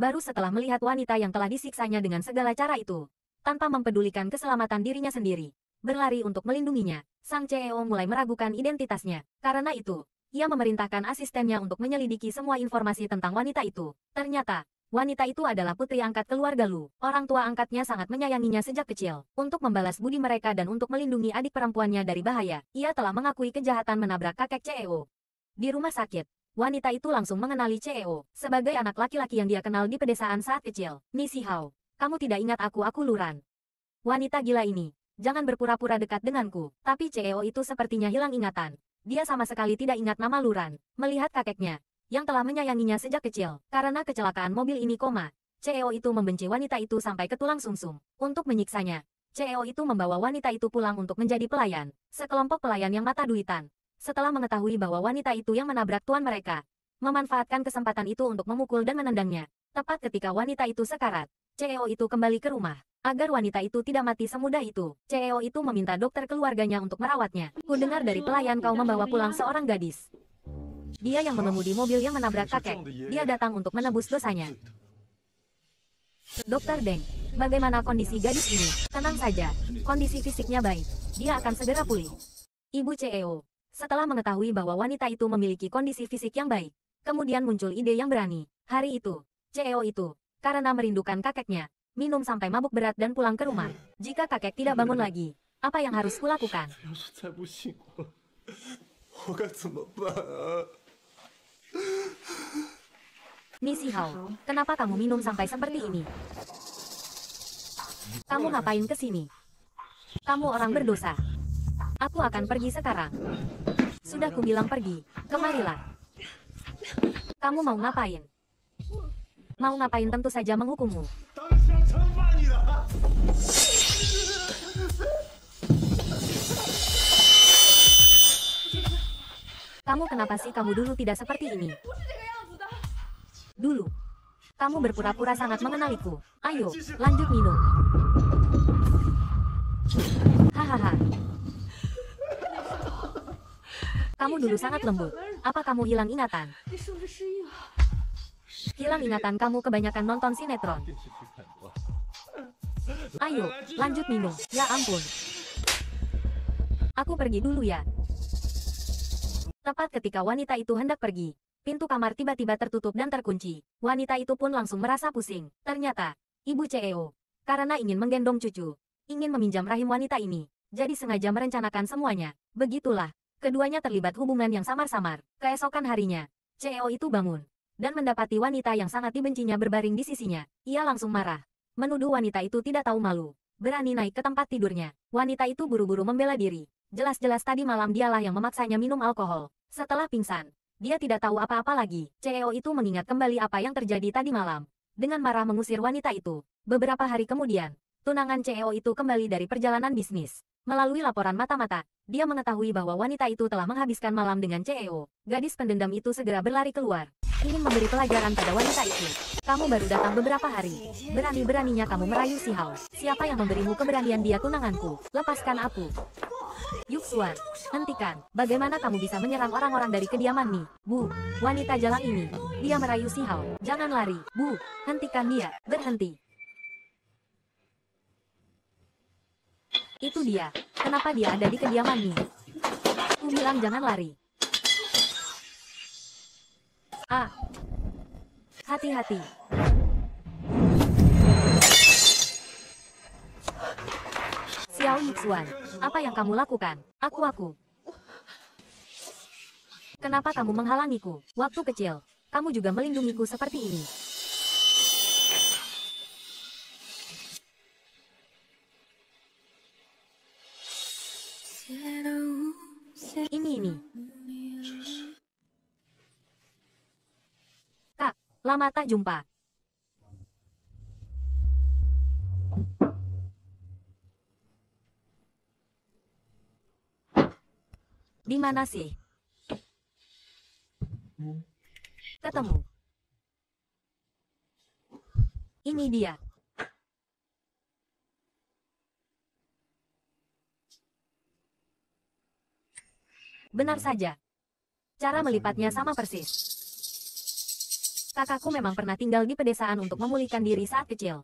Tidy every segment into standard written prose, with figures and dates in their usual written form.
Baru setelah melihat wanita yang telah disiksanya dengan segala cara itu, tanpa mempedulikan keselamatan dirinya sendiri, berlari untuk melindunginya, sang CEO mulai meragukan identitasnya. Karena itu, ia memerintahkan asistennya untuk menyelidiki semua informasi tentang wanita itu. Ternyata, wanita itu adalah putri angkat keluarga Lu. Orang tua angkatnya sangat menyayanginya sejak kecil. Untuk membalas budi mereka dan untuk melindungi adik perempuannya dari bahaya, ia telah mengakui kejahatan menabrak kakek CEO. Di rumah sakit, wanita itu langsung mengenali CEO sebagai anak laki-laki yang dia kenal di pedesaan saat kecil. Nisi Hao, kamu tidak ingat aku Luran. Wanita gila ini, jangan berpura-pura dekat denganku. Tapi CEO itu sepertinya hilang ingatan. Dia sama sekali tidak ingat nama Luran. Melihat kakeknya, yang telah menyayanginya sejak kecil, karena kecelakaan mobil ini koma, CEO itu membenci wanita itu sampai ke tulang sumsum. Untuk menyiksanya, CEO itu membawa wanita itu pulang untuk menjadi pelayan. Sekelompok pelayan yang mata duitan. Setelah mengetahui bahwa wanita itu yang menabrak tuan mereka, memanfaatkan kesempatan itu untuk memukul dan menendangnya. Tepat ketika wanita itu sekarat, CEO itu kembali ke rumah. Agar wanita itu tidak mati semudah itu, CEO itu meminta dokter keluarganya untuk merawatnya. Kudengar dari pelayan kau membawa pulang seorang gadis. Dia yang mengemudi mobil yang menabrak kakek. Dia datang untuk menebus dosanya. Dokter Deng, bagaimana kondisi gadis ini? Tenang saja, kondisi fisiknya baik. Dia akan segera pulih. Ibu CEO, setelah mengetahui bahwa wanita itu memiliki kondisi fisik yang baik, kemudian muncul ide yang berani. Hari itu, CEO itu, karena merindukan kakeknya, minum sampai mabuk berat dan pulang ke rumah. Jika kakek tidak bangun lagi, apa yang harus kulakukan? Nisi Hao, kenapa kamu minum sampai seperti ini? Kamu ngapain ke sini? Kamu orang berdosa. Aku akan pergi sekarang. Sudah kubilang pergi, kemarilah. Kamu mau ngapain? Mau ngapain tentu saja menghukummu. Kamu kenapa sih kamu dulu tidak seperti ini? Dulu, kamu berpura-pura sangat mengenaliku. Ayo, lanjut minum. Hahaha. Kamu dulu sangat lembut. Apa kamu hilang ingatan? Hilang ingatan kamu kebanyakan nonton sinetron. Ayo, lanjut minum. Ya ampun. Aku pergi dulu ya. Tepat ketika wanita itu hendak pergi, pintu kamar tiba-tiba tertutup dan terkunci. Wanita itu pun langsung merasa pusing. Ternyata, ibu CEO, karena ingin menggendong cucu, ingin meminjam rahim wanita ini, jadi sengaja merencanakan semuanya. Begitulah, keduanya terlibat hubungan yang samar-samar. Keesokan harinya, CEO itu bangun, dan mendapati wanita yang sangat dibencinya berbaring di sisinya. Ia langsung marah, menuduh wanita itu tidak tahu malu, berani naik ke tempat tidurnya. Wanita itu buru-buru membela diri. Jelas-jelas tadi malam dialah yang memaksanya minum alkohol. Setelah pingsan, dia tidak tahu apa-apa lagi. CEO itu mengingat kembali apa yang terjadi tadi malam. Dengan marah mengusir wanita itu. Beberapa hari kemudian, tunangan CEO itu kembali dari perjalanan bisnis. Melalui laporan mata-mata, dia mengetahui bahwa wanita itu telah menghabiskan malam dengan CEO. Gadis pendendam itu segera berlari keluar, ingin memberi pelajaran pada wanita itu. Kamu baru datang beberapa hari. Berani-beraninya kamu merayu si Hao. Siapa yang memberimu keberanian dia tunanganku? Lepaskan aku. Yuxuan, hentikan. Bagaimana kamu bisa menyerang orang-orang dari kediaman Mi? Bu, wanita jalan ini. Dia merayu si Hao. Jangan lari. Bu, hentikan dia. Berhenti. Itu dia. Kenapa dia ada di kediaman Mi? Ku bilang jangan lari. Ah. Hati-hati. Xiao Yuxuan, apa yang kamu lakukan? Aku. Kenapa kamu menghalangiku? Waktu kecil, kamu juga melindungiku seperti ini. Ini. Kak, lama tak jumpa. Di mana sih? Ketemu. Ini dia. Benar saja. Cara melipatnya sama persis. Kakakku memang pernah tinggal di pedesaan untuk memulihkan diri saat kecil.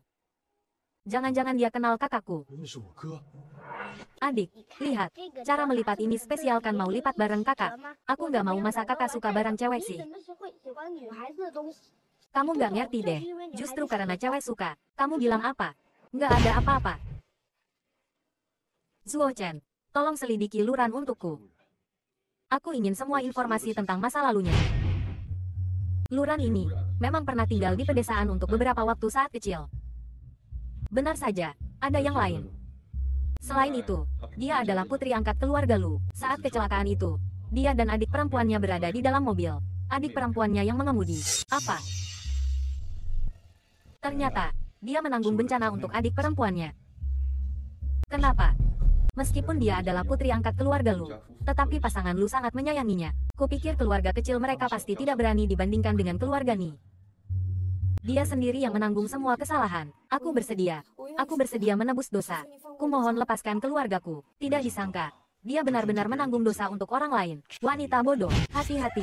Jangan-jangan dia kenal kakakku. Adik, lihat. Cara melipat ini spesial kan, mau lipat bareng kakak. Aku nggak mau, masa kakak suka barang cewek sih. Kamu nggak ngerti deh. Justru karena cewek suka. Kamu bilang apa? Nggak ada apa-apa. Zuo Chen, tolong selidiki Luran untukku. Aku ingin semua informasi tentang masa lalunya. Luran ini memang pernah tinggal di pedesaan untuk beberapa waktu saat kecil. Benar saja, ada yang lain. Selain itu, dia adalah putri angkat keluarga Lu. Saat kecelakaan itu, dia dan adik perempuannya berada di dalam mobil. Adik perempuannya yang mengemudi. Apa? Ternyata, dia menanggung bencana untuk adik perempuannya. Kenapa? Meskipun dia adalah putri angkat keluarga Lu, tetapi pasangan Lu sangat menyayanginya. Kupikir keluarga kecil mereka pasti tidak berani dibandingkan dengan keluarga Ni. Dia sendiri yang menanggung semua kesalahan. Aku bersedia. Aku bersedia menebus dosa. Kumohon lepaskan keluargaku. Tidak disangka, dia benar-benar menanggung dosa untuk orang lain. Wanita bodoh, hati-hati.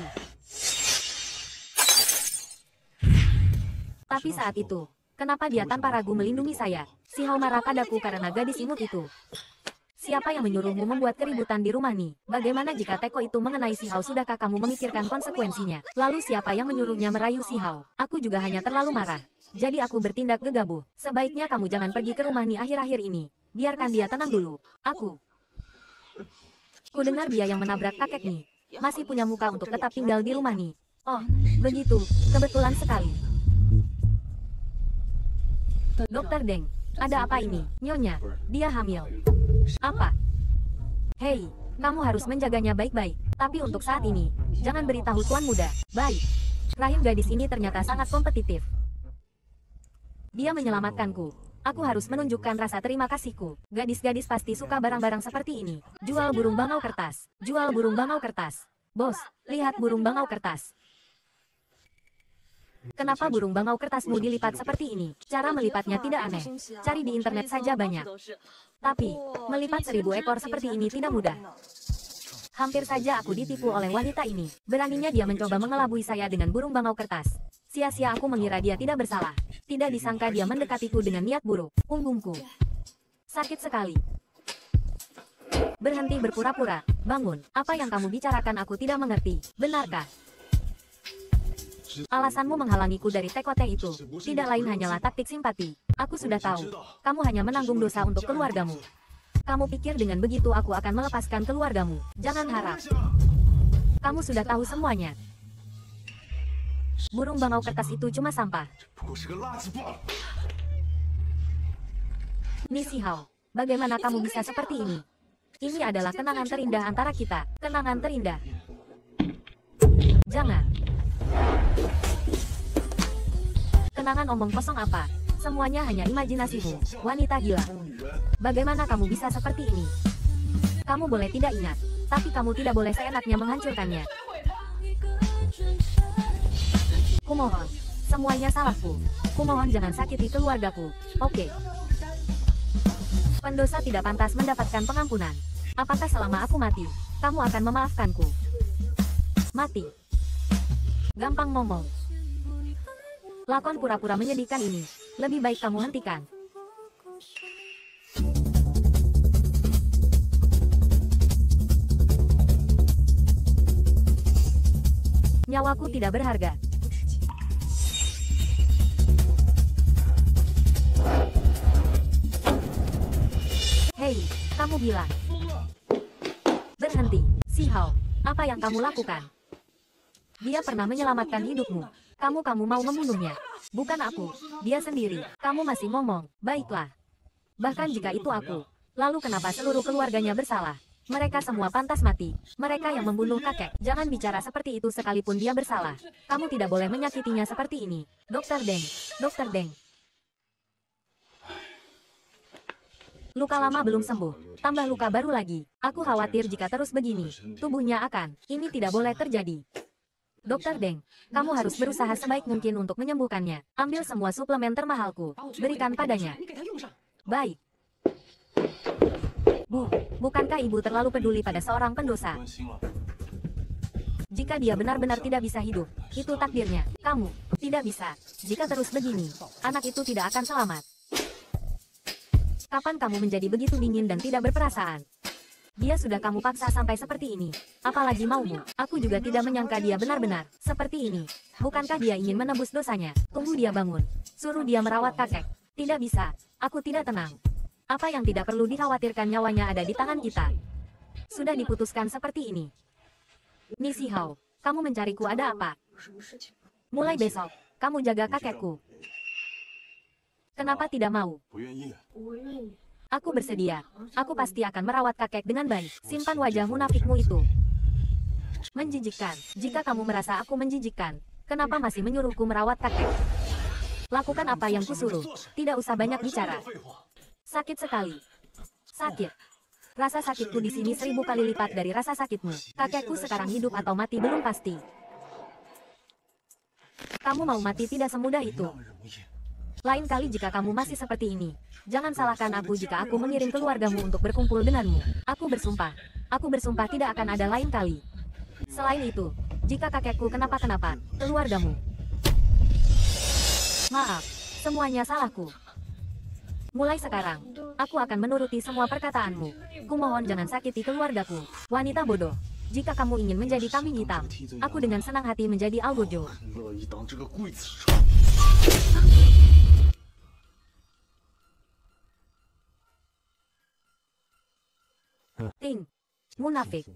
Tapi saat itu, kenapa dia tanpa ragu melindungi saya? Si Hao marah padaku karena gadis imut itu. Siapa yang menyuruhmu membuat keributan di rumah Ni? Bagaimana jika teko itu mengenai si Hao? Sudahkah kamu memikirkan konsekuensinya? Lalu siapa yang menyuruhnya merayu si Hao? Aku juga hanya terlalu marah. Jadi aku bertindak gegabah. Sebaiknya kamu jangan pergi ke rumah Ni akhir-akhir ini. Biarkan dia tenang dulu. Ku dengar dia yang menabrak kakek Ni. Masih punya muka untuk tetap tinggal di rumah Ni. Oh, begitu. Kebetulan sekali. Dokter Deng, ada apa ini? Nyonya, dia hamil. Apa? Hei, kamu harus menjaganya baik-baik. Tapi untuk saat ini, jangan beritahu tuan muda. Baik. Rahim gadis ini ternyata sangat kompetitif. Dia menyelamatkanku. Aku harus menunjukkan rasa terima kasihku. Gadis-gadis pasti suka barang-barang seperti ini. Jual burung bangau kertas. Jual burung bangau kertas. Bos, lihat burung bangau kertas. Kenapa burung bangau kertasmu dilipat seperti ini? Cara melipatnya tidak aneh. Cari di internet saja banyak. Tapi, melipat 1000 ekor seperti ini tidak mudah. Hampir saja aku ditipu oleh wanita ini. Beraninya dia mencoba mengelabui saya dengan burung bangau kertas. Sia-sia aku mengira dia tidak bersalah. Tidak disangka dia mendekatiku dengan niat buruk. Punggungku sakit sekali. Berhenti berpura-pura. Bangun. Apa yang kamu bicarakan aku tidak mengerti. Benarkah? Alasanmu menghalangiku dari tekote itu tidak lain hanyalah taktik simpati. Aku sudah tahu. Kamu hanya menanggung dosa untuk keluargamu. Kamu pikir dengan begitu aku akan melepaskan keluargamu? Jangan harap. Kamu sudah tahu semuanya. Burung bangau kertas itu cuma sampah. Nisi Hao, bagaimana kamu bisa seperti ini? Ini adalah kenangan terindah antara kita. Kenangan terindah. Jangan. Kenangan omong kosong apa? Semuanya hanya imajinasimu, wanita gila. Bagaimana kamu bisa seperti ini? Kamu boleh tidak ingat, tapi kamu tidak boleh seenaknya menghancurkannya. Kumohon, semuanya salahku. Kumohon jangan sakiti keluargaku, oke? Pendosa tidak pantas mendapatkan pengampunan. Apakah selama aku mati, kamu akan memaafkanku? Mati. Gampang ngomong. Lakon pura-pura menyedihkan ini. Lebih baik kamu hentikan. Nyawaku tidak berharga. Hei, kamu bilang. Berhenti, Si Hao. Apa yang kamu lakukan? Dia pernah menyelamatkan hidupmu. Kamu mau membunuhnya. Bukan aku. Dia sendiri. Kamu masih ngomong. Baiklah. Bahkan jika itu aku. Lalu kenapa seluruh keluarganya bersalah? Mereka semua pantas mati. Mereka yang membunuh kakek. Jangan bicara seperti itu sekalipun dia bersalah. Kamu tidak boleh menyakitinya seperti ini. Dokter Deng. Dokter Deng. Luka lama belum sembuh. Tambah luka baru lagi. Aku khawatir jika terus begini. Tubuhnya akan. Ini tidak boleh terjadi. Dokter Deng, kamu harus berusaha sebaik mungkin untuk menyembuhkannya. Ambil semua suplemen termahalku. Berikan padanya. Baik. Bu, bukankah ibu terlalu peduli pada seorang pendosa? Jika dia benar-benar tidak bisa hidup, itu takdirnya. Kamu tidak bisa. Jika terus begini, anak itu tidak akan selamat. Kapan kamu menjadi begitu dingin dan tidak berperasaan? Dia sudah kamu paksa sampai seperti ini. Apalagi maumu. Aku juga tidak menyangka dia benar-benar seperti ini. Bukankah dia ingin menebus dosanya? Tunggu dia bangun. Suruh dia merawat kakek. Tidak bisa. Aku tidak tenang. Apa yang tidak perlu dikhawatirkan nyawanya ada di tangan kita. Sudah diputuskan seperti ini. Nisi Hao, kamu mencariku ada apa? Mulai besok, kamu jaga kakekku. Kenapa tidak mau? Aku bersedia. Aku pasti akan merawat kakek dengan baik. Simpan wajah munafikmu itu. Menjijikkan. Jika kamu merasa aku menjijikkan, kenapa masih menyuruhku merawat kakek? Lakukan apa yang kusuruh. Tidak usah banyak bicara. Sakit sekali. Sakit. Rasa sakitku di sini 1000 kali lipat dari rasa sakitmu. Kakekku sekarang hidup atau mati belum pasti. Kamu mau mati tidak semudah itu. Lain kali jika kamu masih seperti ini, jangan salahkan aku jika aku mengirim keluargamu untuk berkumpul denganmu. Aku bersumpah tidak akan ada lain kali. Selain itu, jika kakekku kenapa-kenapa, keluargamu. Maaf, semuanya salahku. Mulai sekarang, aku akan menuruti semua perkataanmu. Kumohon jangan sakiti keluargaku. Wanita bodoh, jika kamu ingin menjadi kambing hitam, aku dengan senang hati menjadi algojo. Ting, munafik.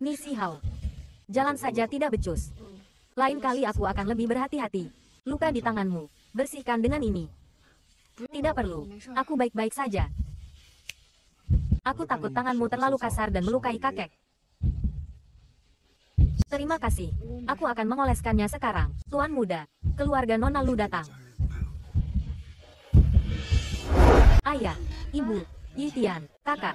Nisi Hao, jalan saja tidak becus. Lain kali aku akan lebih berhati-hati. Luka di tanganmu, bersihkan dengan ini. Tidak perlu, aku baik-baik saja. Aku takut tanganmu terlalu kasar dan melukai kakek. Terima kasih, aku akan mengoleskannya sekarang. Tuan muda, keluarga Nona Lu datang. Ayah, ibu, Yitian, kakak.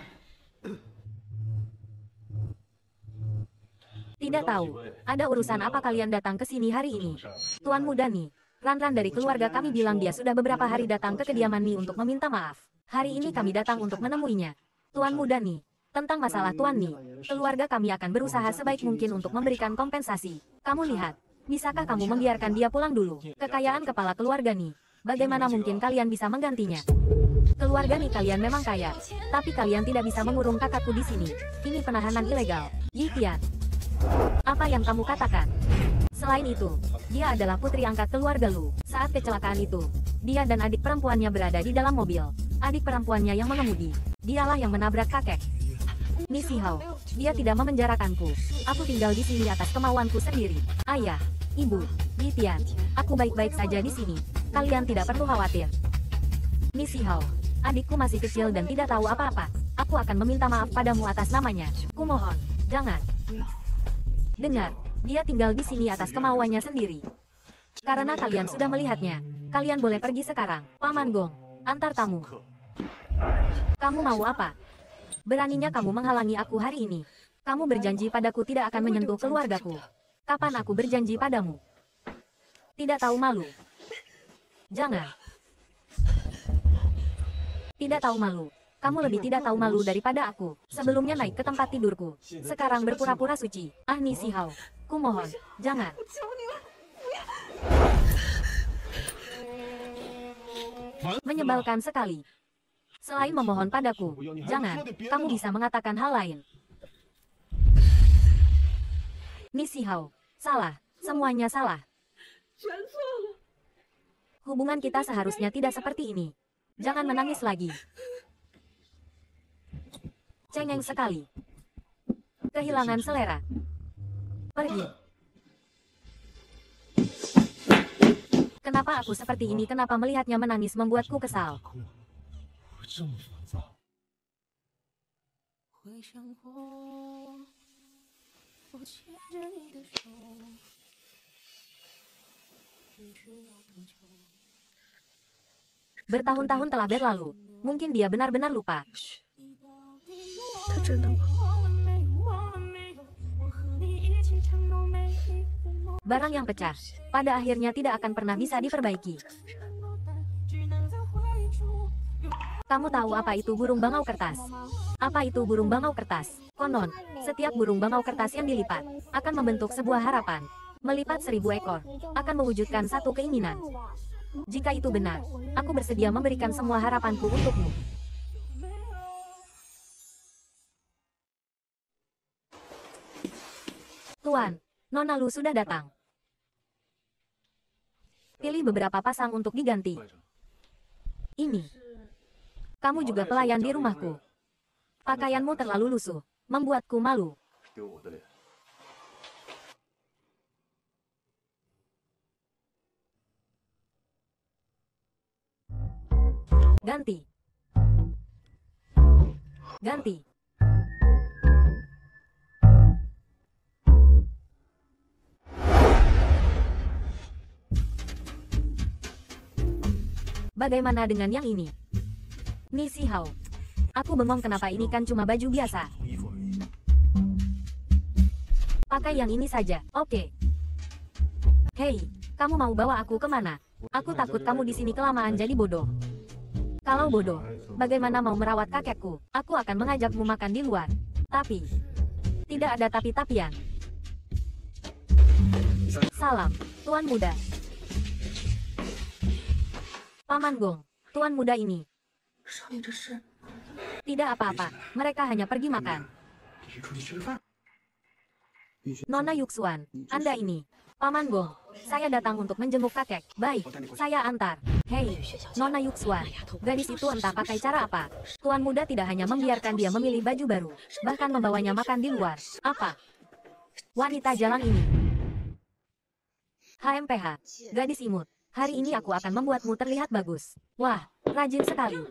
Tidak tahu, ada urusan apa kalian datang ke sini hari ini? Tuan muda nih, Ran-Ran dari keluarga kami bilang dia sudah beberapa hari datang ke kediaman Ni untuk meminta maaf. Hari ini kami datang untuk menemuinya. Tuan muda Ni, tentang masalah Tuan Ni, keluarga kami akan berusaha sebaik mungkin untuk memberikan kompensasi. Kamu lihat, bisakah kamu membiarkan dia pulang dulu? Kekayaan kepala keluarga Ni, bagaimana mungkin kalian bisa menggantinya? Keluarga Ni kalian memang kaya, tapi kalian tidak bisa mengurung kakakku di sini. Ini penahanan ilegal. Yitian, apa yang kamu katakan? Selain itu, dia adalah putri angkat keluarga Lu. Saat kecelakaan itu, dia dan adik perempuannya berada di dalam mobil. Adik perempuannya yang mengemudi. Dialah yang menabrak kakek. Nisi Hao, dia tidak memenjarakanku. Aku tinggal di sini atas kemauanku sendiri. Ayah, ibu, Yitian, aku baik-baik saja di sini. Kalian tidak perlu khawatir. Nisi Hao, adikku masih kecil dan tidak tahu apa-apa. Aku akan meminta maaf padamu atas namanya. Kumohon, jangan. Dengar, dia tinggal di sini atas kemauannya sendiri. Karena kalian sudah melihatnya, kalian boleh pergi sekarang. Paman Gong, antar tamu. Kamu mau apa? Beraninya kamu menghalangi aku hari ini. Kamu berjanji padaku tidak akan menyentuh keluargaku. Kapan aku berjanji padamu? Tidak tahu malu. Jangan. Tidak tahu malu. Kamu lebih tidak tahu malu daripada aku. Sebelumnya naik ke tempat tidurku. Sekarang berpura-pura suci. Ah Nisi Hao, kumohon, jangan. Menyebalkan sekali. Selain memohon padaku, jangan, kamu bisa mengatakan hal lain. Nisi Hao, salah. Semuanya salah. Hubungan kita seharusnya tidak seperti ini. Jangan menangis lagi. Cengeng sekali. Kehilangan selera. Pergi. Kenapa aku seperti ini? Kenapa melihatnya menangis membuatku kesal? Bertahun-tahun telah berlalu. Mungkin dia benar-benar lupa. Barang yang pecah, pada akhirnya tidak akan pernah bisa diperbaiki. Kamu tahu apa itu burung bangau kertas? Apa itu burung bangau kertas? Konon, setiap burung bangau kertas yang dilipat akan membentuk sebuah harapan. Melipat 1000 ekor akan mewujudkan satu keinginan. Jika itu benar, aku bersedia memberikan semua harapanku untukmu. Tuan, Nona Lu sudah datang. Pilih beberapa pasang untuk diganti. Ini. Kamu juga pelayan di rumahku. Pakaianmu terlalu lusuh, membuatku malu. Ganti. Ganti. Bagaimana dengan yang ini? Ni Si Hao. Aku bengong kenapa ini kan cuma baju biasa. Pakai yang ini saja, oke. Hei, kamu mau bawa aku kemana? Aku takut kamu di sini kelamaan jadi bodoh. Kalau bodoh, bagaimana mau merawat kakekku? Aku akan mengajakmu makan di luar. Tapi, tidak ada tapi-tapian. Salam, Tuan Muda. Paman Gong, Tuan Muda ini. Tidak apa-apa, mereka hanya pergi makan. Nona Yuxuan, Anda ini. Paman Gong, saya datang untuk menjenguk kakek. Baik, saya antar. Hei, Nona Yuxuan, gadis itu entah pakai cara apa. Tuan Muda tidak hanya membiarkan dia memilih baju baru, bahkan membawanya makan di luar. Apa? Wanita jalan ini. HMPH, gadis imut. Hari ini aku akan membuatmu terlihat bagus. Wah, rajin sekali.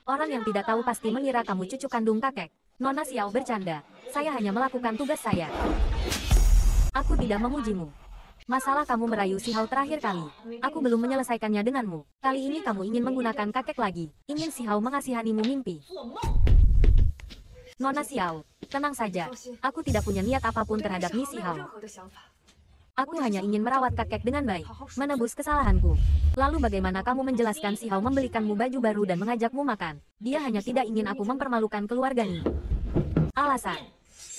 Orang yang tidak tahu pasti mengira kamu cucu kandung kakek. Nona Xiao bercanda. Saya hanya melakukan tugas saya. Aku tidak memujimu. Masalah kamu merayu Si Hao terakhir kali. Aku belum menyelesaikannya denganmu. Kali ini kamu ingin menggunakan kakek lagi. Ingin Si Hao mengasihanimu mimpi. Nona Xiao, tenang saja. Aku tidak punya niat apapun terhadap Ni Si Hao. Aku hanya ingin merawat kakek dengan baik, menebus kesalahanku. Lalu bagaimana kamu menjelaskan Si Hao membelikanmu baju baru dan mengajakmu makan? Dia hanya tidak ingin aku mempermalukan keluarganya. Alasan.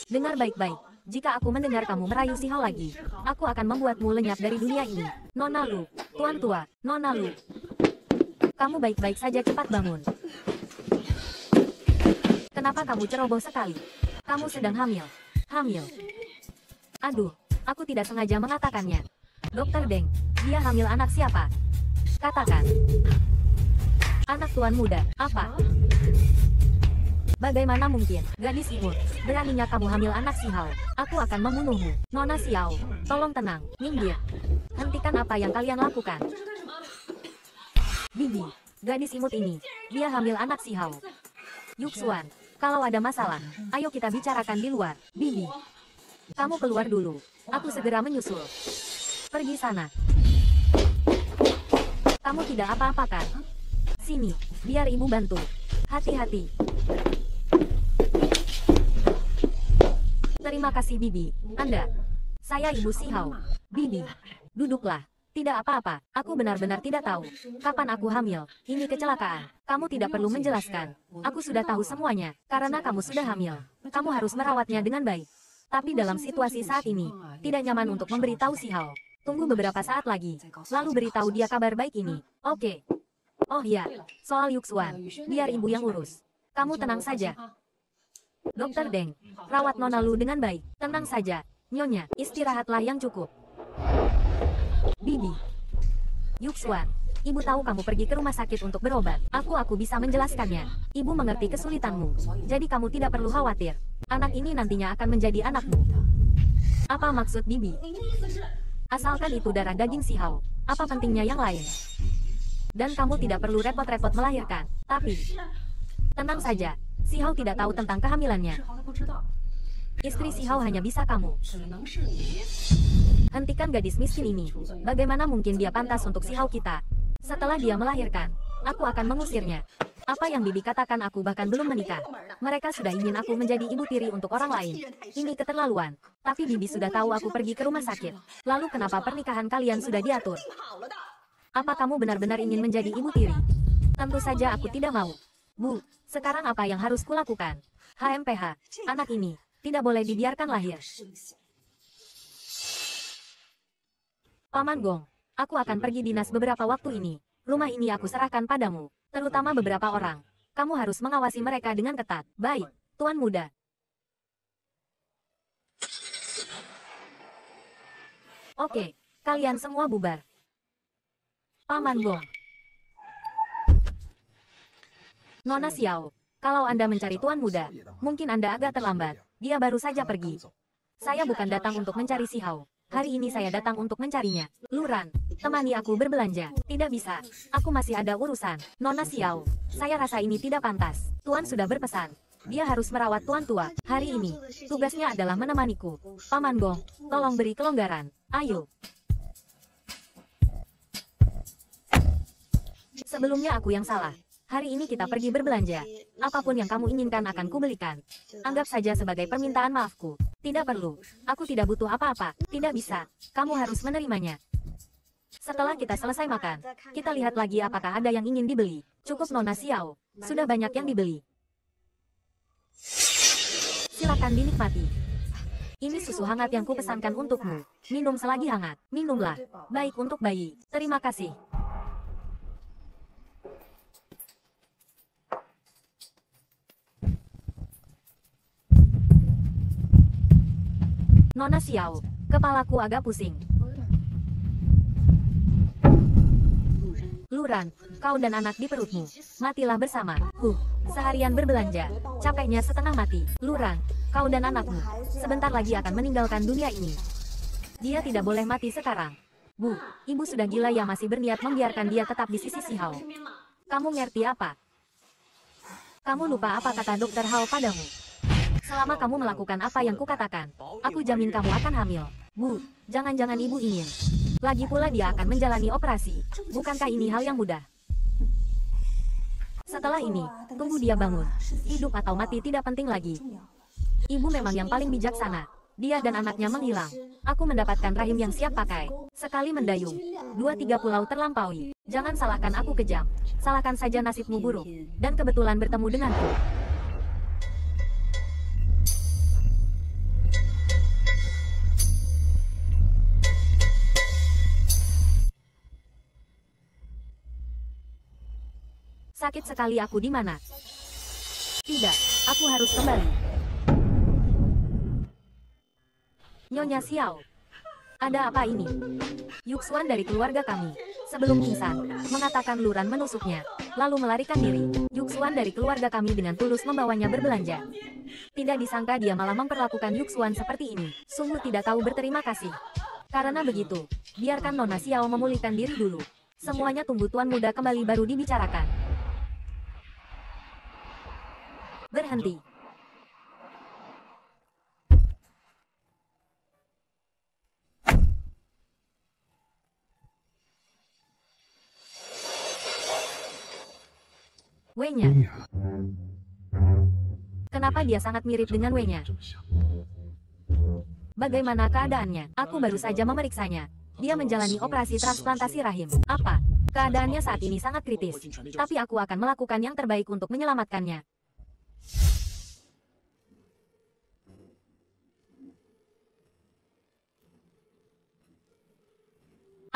Dengar baik-baik. Jika aku mendengar kamu merayu Si Hao lagi, aku akan membuatmu lenyap dari dunia ini. Nona Lu, Tuan Tua, Nona Lu. Kamu baik-baik saja, cepat bangun. Kenapa kamu ceroboh sekali? Kamu sedang hamil. Hamil. Aduh. Aku tidak sengaja mengatakannya. Dokter Deng, dia hamil anak siapa? Katakan. Anak Tuan Muda, apa? Bagaimana mungkin, gadis imut, beraninya kamu hamil anak Si Hao? Aku akan membunuhmu. Nona Xiao, tolong tenang, minggir. Hentikan apa yang kalian lakukan. Bibi, gadis imut ini, dia hamil anak Si Hao. Yuxuan, kalau ada masalah, ayo kita bicarakan di luar. Bibi, kamu keluar dulu. Aku segera menyusul. Pergi sana. Kamu tidak apa-apa kan? Sini, biar ibu bantu. Hati-hati. Terima kasih Bibi. Anda. Saya Ibu Si Hao. Bibi, duduklah. Tidak apa-apa, aku benar-benar tidak tahu. Kapan aku hamil? Ini kecelakaan. Kamu tidak perlu menjelaskan. Aku sudah tahu semuanya. Karena kamu sudah hamil. Kamu harus merawatnya dengan baik. Tapi dalam situasi saat ini, tidak nyaman untuk memberitahu Si Hao. Tunggu beberapa saat lagi, lalu beritahu dia kabar baik ini. Oke. Oh ya, soal Yuxuan, biar ibu yang urus. Kamu tenang saja. Dokter Deng, rawat Nona Lu dengan baik. Tenang saja, Nyonya, istirahatlah yang cukup. Bibi. Yuxuan, ibu tahu kamu pergi ke rumah sakit untuk berobat. Aku bisa menjelaskannya. Ibu mengerti kesulitanmu. Jadi kamu tidak perlu khawatir. Anak ini nantinya akan menjadi anakmu. Apa maksud Bibi? Asalkan itu darah daging Si Hao. Apa pentingnya yang lain? Dan kamu tidak perlu repot-repot melahirkan. Tapi, tenang saja. Si Hao tidak tahu tentang kehamilannya. Istri Si Hao hanya bisa kamu. Hentikan gadis miskin ini. Bagaimana mungkin dia pantas untuk Si Hao kita? Setelah dia melahirkan, aku akan mengusirnya. Apa yang Bibi katakan, aku bahkan belum menikah. Mereka sudah ingin aku menjadi ibu tiri untuk orang lain. Ini keterlaluan. Tapi Bibi sudah tahu aku pergi ke rumah sakit. Lalu kenapa pernikahan kalian sudah diatur? Apa kamu benar-benar ingin menjadi ibu tiri? Tentu saja aku tidak mau. Bu, sekarang apa yang harus kulakukan? HMPH, anak ini, tidak boleh dibiarkan lahir. Paman Gong, aku akan pergi dinas beberapa waktu ini. Rumah ini aku serahkan padamu, terutama beberapa orang. Kamu harus mengawasi mereka dengan ketat. Baik, Tuan Muda. Oke, kalian semua bubar. Paman Gong. Nona Xiao, kalau Anda mencari Tuan Muda, mungkin Anda agak terlambat. Dia baru saja pergi. Saya bukan datang untuk mencari Xiao. Hari ini saya datang untuk mencarinya. Luran, temani aku berbelanja. Tidak bisa, aku masih ada urusan. Nona Xiao, saya rasa ini tidak pantas. Tuan sudah berpesan. Dia harus merawat Tuan tua. Hari ini, tugasnya adalah menemaniku. Paman Gong, tolong beri kelonggaran. Ayo. Sebelumnya aku yang salah. Hari ini kita pergi berbelanja. Apapun yang kamu inginkan akan kubelikan. Anggap saja sebagai permintaan maafku. Tidak perlu. Aku tidak butuh apa-apa. Tidak bisa. Kamu harus menerimanya. Setelah kita selesai makan, kita lihat lagi apakah ada yang ingin dibeli. Cukup Nona Xiao. Sudah banyak yang dibeli. Silakan dinikmati. Ini susu hangat yang kupesankan untukmu. Minum selagi hangat. Minumlah. Baik untuk bayi. Terima kasih. Nona Xiao, kepalaku agak pusing. Luran, kau dan anak di perutmu, matilah bersama. Seharian berbelanja, capeknya setengah mati. Luran, kau dan anakmu, sebentar lagi akan meninggalkan dunia ini. Dia tidak boleh mati sekarang. Bu, ibu sudah gila ya masih berniat membiarkan dia tetap di sisi si Hao. Kamu ngerti apa? Kamu lupa apa kata dokter Hao padamu? Selama kamu melakukan apa yang kukatakan, aku jamin kamu akan hamil. Bu, jangan-jangan ibu ingin. Lagi pula dia akan menjalani operasi. Bukankah ini hal yang mudah? Setelah ini, tunggu dia bangun. Hidup atau mati tidak penting lagi. Ibu memang yang paling bijaksana. Dia dan anaknya menghilang. Aku mendapatkan rahim yang siap pakai. Sekali mendayung, 2-3 pulau terlampaui. Jangan salahkan aku kejam. Salahkan saja nasibmu buruk. Dan kebetulan bertemu denganku. Sakit sekali aku di mana? Tidak, aku harus kembali. Nyonya Xiao. Ada apa ini? Yuxuan dari keluarga kami. Sebelum pingsan, mengatakan Luran menusuknya, lalu melarikan diri. Yuxuan dari keluarga kami dengan tulus membawanya berbelanja. Tidak disangka dia malah memperlakukan Yuxuan seperti ini. Sungguh tidak tahu berterima kasih. Karena begitu, biarkan Nona Xiao memulihkan diri dulu. Semuanya tunggu Tuan Muda kembali baru dibicarakan. Berhenti. W-nya. Kenapa dia sangat mirip dengan W-nya? Bagaimana keadaannya? Aku baru saja memeriksanya. Dia menjalani operasi transplantasi rahim. Apa? Keadaannya saat ini sangat kritis. Tapi aku akan melakukan yang terbaik untuk menyelamatkannya.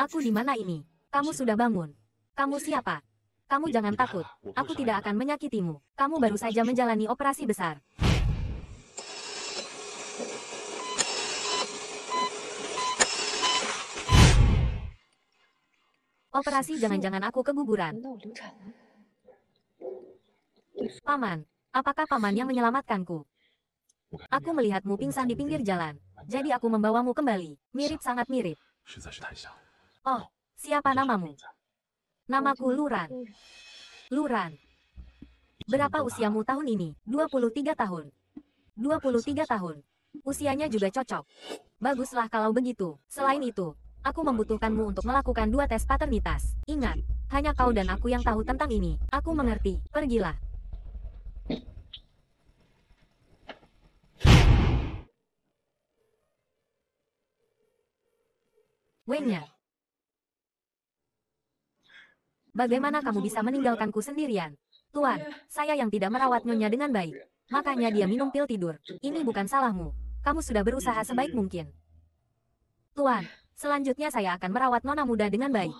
Aku di mana ini? Kamu sudah bangun. Kamu siapa? Kamu jangan takut. Aku tidak akan menyakitimu. Kamu baru saja menjalani operasi besar. Operasi jangan-jangan aku keguguran. Paman, apakah paman yang menyelamatkanku? Aku melihatmu pingsan di pinggir jalan. Jadi aku membawamu kembali. Mirip sangat mirip. Oh, siapa namamu? Namaku Luran. Luran. Berapa usiamu tahun ini? 23 tahun. 23 tahun. Usianya juga cocok. Baguslah kalau begitu. Selain itu, aku membutuhkanmu untuk melakukan 2 tes paternitas. Ingat, hanya kau dan aku yang tahu tentang ini. Aku mengerti. Pergilah. W-nya. Bagaimana kamu bisa meninggalkanku sendirian? Tuan, saya yang tidak merawat nyonya dengan baik. Makanya dia minum pil tidur. Ini bukan salahmu. Kamu sudah berusaha sebaik mungkin. Tuan, selanjutnya saya akan merawat nona muda dengan baik.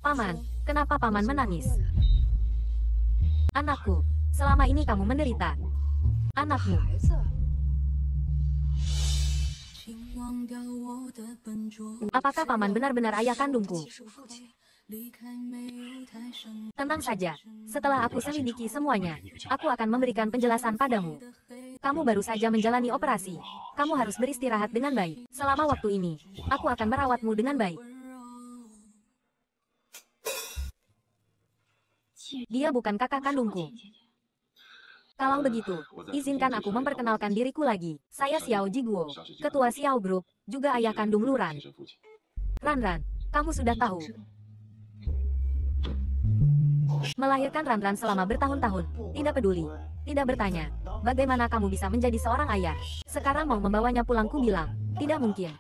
Paman, kenapa paman menangis? Anakku, selama ini kamu menderita. Anakmu. Apakah paman benar-benar ayah kandungku? Tenang saja, setelah aku selidiki semuanya, aku akan memberikan penjelasan padamu. Kamu baru saja menjalani operasi. Kamu harus beristirahat dengan baik. Selama waktu ini, aku akan merawatmu dengan baik. Dia bukan kakak kandungku. Kalau begitu, izinkan aku memperkenalkan diriku lagi. Saya Xiao Jiguo, ketua Xiao Group, juga ayah kandung Luran. Ranran, kamu sudah tahu. Melahirkan Ranran selama bertahun-tahun, tidak peduli, tidak bertanya. Bagaimana kamu bisa menjadi seorang ayah? Sekarang mau membawanya pulang, ku bilang, tidak mungkin.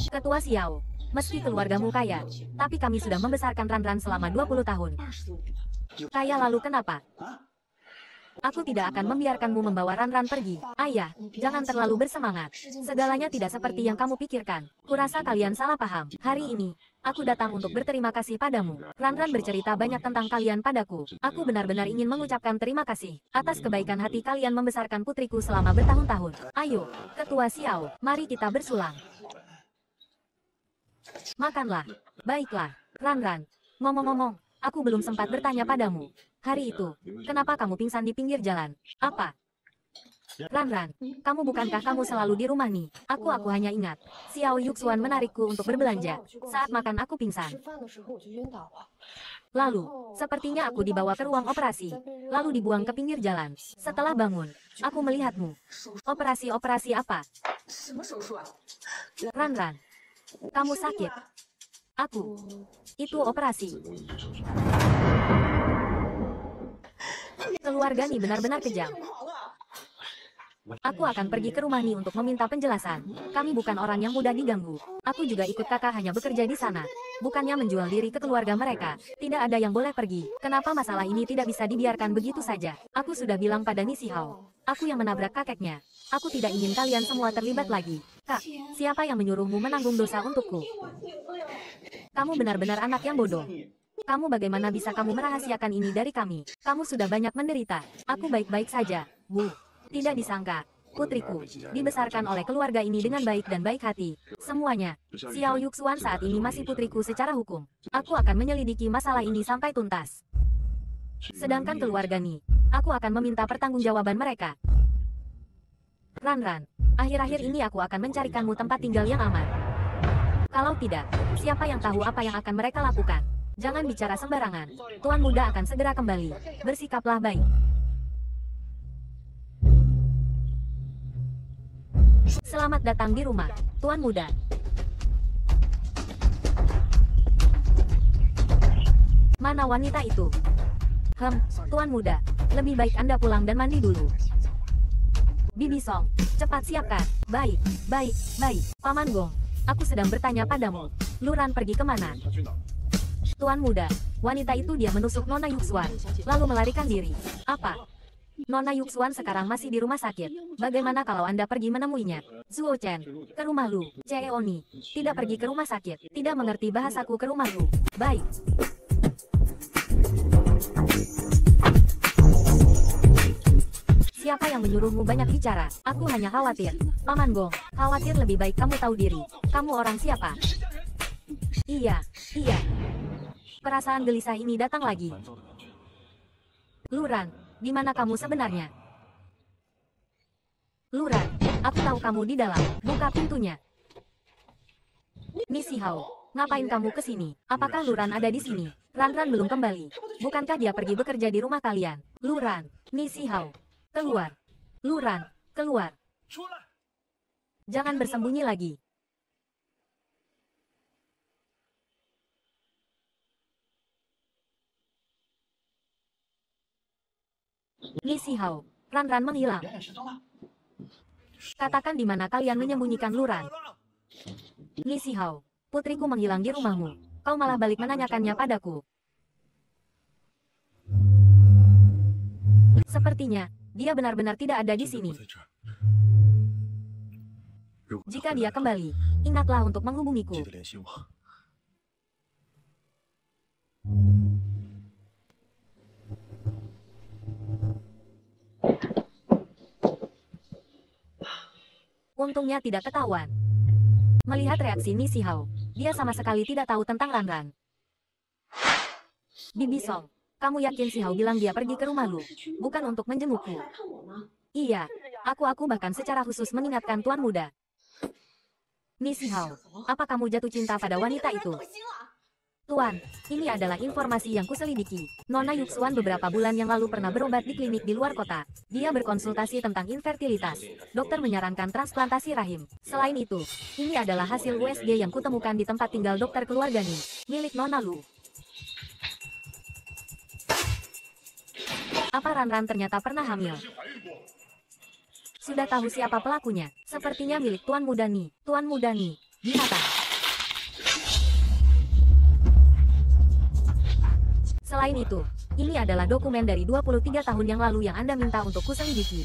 Ketua Xiao, meski keluargamu kaya, tapi kami sudah membesarkan Ranran selama 20 tahun. Kaya lalu kenapa? Aku tidak akan membiarkanmu membawa Ranran pergi. Ayah, jangan terlalu bersemangat. Segalanya tidak seperti yang kamu pikirkan. Kurasa kalian salah paham. Hari ini, aku datang untuk berterima kasih padamu. Ranran bercerita banyak tentang kalian padaku. Aku benar-benar ingin mengucapkan terima kasih atas kebaikan hati kalian membesarkan putriku selama bertahun-tahun. Ayo, Ketua Xiao, mari kita bersulang. Makanlah. Baiklah, Ranran. Ngomong-ngomong, aku belum sempat bertanya padamu. Hari itu, kenapa kamu pingsan di pinggir jalan? Apa? Ranran, kamu bukankah kamu selalu di rumah nih? Aku hanya ingat, Xiao Yuxuan menarikku untuk berbelanja. Saat makan aku pingsan. Lalu, sepertinya aku dibawa ke ruang operasi, lalu dibuang ke pinggir jalan. Setelah bangun, aku melihatmu. Operasi apa? Ranran, kamu sakit? Aku. Itu operasi. Keluarga Ni benar-benar kejam. Aku akan pergi ke rumah Ni untuk meminta penjelasan. Kami bukan orang yang mudah diganggu. Aku juga ikut kakak hanya bekerja di sana. Bukannya menjual diri ke keluarga mereka. Tidak ada yang boleh pergi. Kenapa masalah ini tidak bisa dibiarkan begitu saja? Aku sudah bilang pada Ni Sihao. Aku yang menabrak kakeknya. Aku tidak ingin kalian semua terlibat lagi. Kak, siapa yang menyuruhmu menanggung dosa untukku? Kamu benar-benar anak yang bodoh. Kamu bagaimana bisa kamu merahasiakan ini dari kami? Kamu sudah banyak menderita. Aku baik-baik saja. Bu, tidak disangka. Putriku, dibesarkan oleh keluarga ini dengan baik dan baik hati. Semuanya. Xiao Yuxuan saat ini masih putriku secara hukum. Aku akan menyelidiki masalah ini sampai tuntas. Sedangkan keluarga Ni, aku akan meminta pertanggungjawaban mereka. Ranran, akhir-akhir ini aku akan mencarikanmu tempat tinggal yang aman. Kalau tidak, siapa yang tahu apa yang akan mereka lakukan? Jangan bicara sembarangan. Tuan muda akan segera kembali. Bersikaplah baik. Selamat datang di rumah, Tuan muda. Mana wanita itu? Tuan muda, lebih baik Anda pulang dan mandi dulu. Bibi Song, cepat siapkan. Baik. Paman Gong, aku sedang bertanya padamu. Luran pergi kemana? Tuan muda, wanita itu dia menusuk Nona Yuxuan, lalu melarikan diri. Apa? Nona Yuxuan sekarang masih di rumah sakit. Bagaimana kalau Anda pergi menemuinya? Zuo Chen, ke rumah Lu. Ceoni, tidak pergi ke rumah sakit. Tidak mengerti bahasaku ke rumah Lu. Baik. Siapa yang menyuruhmu banyak bicara? Aku hanya khawatir. Paman Gong, khawatir lebih baik kamu tahu diri. Kamu orang siapa? Iya. Perasaan gelisah ini datang lagi. Luran, di mana kamu sebenarnya? Luran, aku tahu kamu di dalam. Buka pintunya. Ni Sihao, ngapain kamu ke sini? Apakah Luran ada di sini? Ranran belum kembali. Bukankah dia pergi bekerja di rumah kalian? Luran, Ni Sihao, keluar. Luran, keluar. Jangan bersembunyi lagi. Li Hao, Ran menghilang. Katakan di mana kalian menyembunyikan Luran. Li Hao, putriku menghilang di rumahmu. Kau malah balik menanyakannya padaku. Sepertinya, dia benar-benar tidak ada di sini. Jika dia kembali, ingatlah untuk menghubungiku. Untungnya tidak ketahuan. Melihat reaksi Ni Hao, dia sama sekali tidak tahu tentang Ran. Bibi Song, kamu yakin Hao bilang dia pergi ke rumah lu, bukan untuk menjengukku? Iya, aku bahkan secara khusus mengingatkan tuan muda. Ni Hao, apa kamu jatuh cinta pada wanita itu? Tuan, ini adalah informasi yang kuselidiki. Nona Yuxuan beberapa bulan yang lalu pernah berobat di klinik di luar kota. Dia berkonsultasi tentang infertilitas. Dokter menyarankan transplantasi rahim. Selain itu, ini adalah hasil USG yang kutemukan di tempat tinggal dokter keluarga Ni, milik Nona Lu. Apa Ran ternyata pernah hamil? Sudah tahu siapa pelakunya? Sepertinya milik Tuan Muda Ni. Tuan Muda Ni, binatang. Selain itu, ini adalah dokumen dari 23 tahun yang lalu yang Anda minta untuk kuselidiki.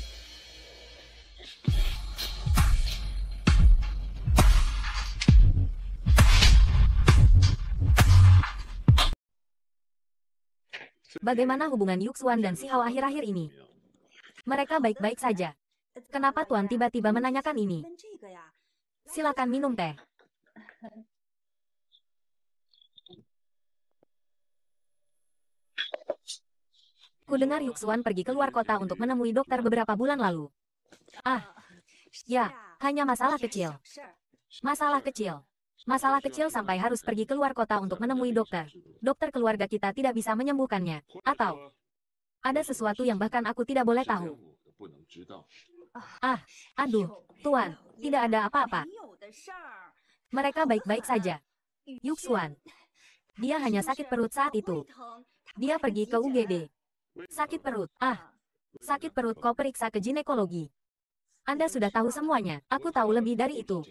Bagaimana hubungan Yuxuan dan Hao akhir-akhir ini? Mereka baik-baik saja. Kenapa Tuan tiba-tiba menanyakan ini? Silakan minum teh. Kudengar Yuxuan pergi keluar kota untuk menemui dokter beberapa bulan lalu. Ah, ya, hanya masalah kecil. Masalah kecil. Masalah kecil sampai harus pergi keluar kota untuk menemui dokter. Dokter keluarga kita tidak bisa menyembuhkannya. Atau ada sesuatu yang bahkan aku tidak boleh tahu. Ah, aduh, Tuan, tidak ada apa-apa. Mereka baik-baik saja. Yuxuan. Dia hanya sakit perut saat itu. Dia pergi ke UGD. Sakit perut. Ah, sakit perut kau periksa ke ginekologi. Anda sudah tahu semuanya. Aku tahu lebih dari itu.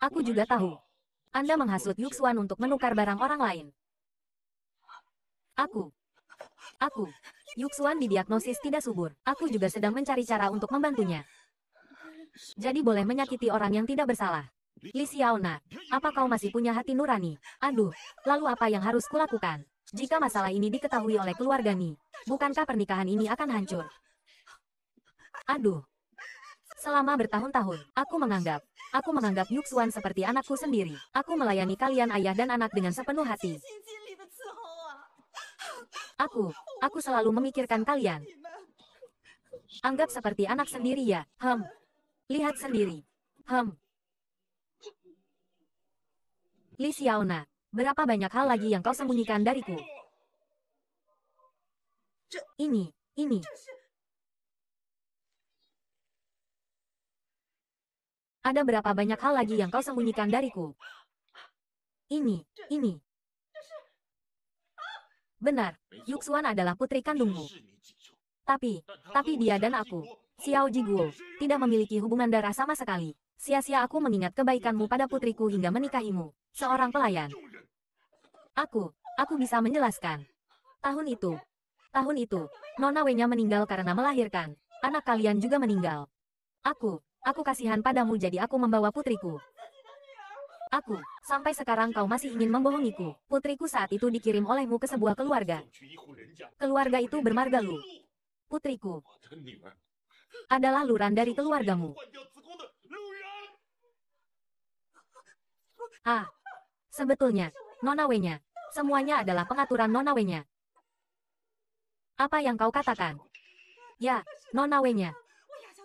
Aku juga tahu. Anda menghasut Yuxuan untuk menukar barang orang lain. Yuxuan didiagnosis tidak subur. Aku juga sedang mencari cara untuk membantunya. Jadi boleh menyakiti orang yang tidak bersalah. Li Xiaona, apa kau masih punya hati nurani? Aduh, lalu apa yang harus kulakukan? Jika masalah ini diketahui oleh keluarga Ni, bukankah pernikahan ini akan hancur? Aduh. Selama bertahun-tahun, aku menganggap Yuxuan seperti anakku sendiri. Aku melayani kalian ayah dan anak dengan sepenuh hati. Aku selalu memikirkan kalian. Anggap seperti anak sendiri ya. Lihat sendiri. Li Xiaona, berapa banyak hal lagi yang kau sembunyikan dariku? Ini. Ada berapa banyak hal lagi yang kau sembunyikan dariku? Ini. Benar, Yuxuan adalah putri kandungmu. Tapi dia dan aku, Xiao Jiguo, tidak memiliki hubungan darah sama sekali. Sia-sia aku mengingat kebaikanmu pada putriku hingga menikahimu, seorang pelayan. Aku bisa menjelaskan. Tahun itu, Nona Wei-nya meninggal karena melahirkan. Anak kalian juga meninggal. Aku kasihan padamu jadi aku membawa putriku. Sampai sekarang kau masih ingin membohongiku. Putriku saat itu dikirim olehmu ke sebuah keluarga. Keluarga itu bermarga Lu. Putriku adalah Luran dari keluargamu. Ah, sebetulnya, Nona Wei-nya. Semuanya adalah pengaturan Nona Wei-nya. Apa yang kau katakan? Ya, Nona Wei-nya.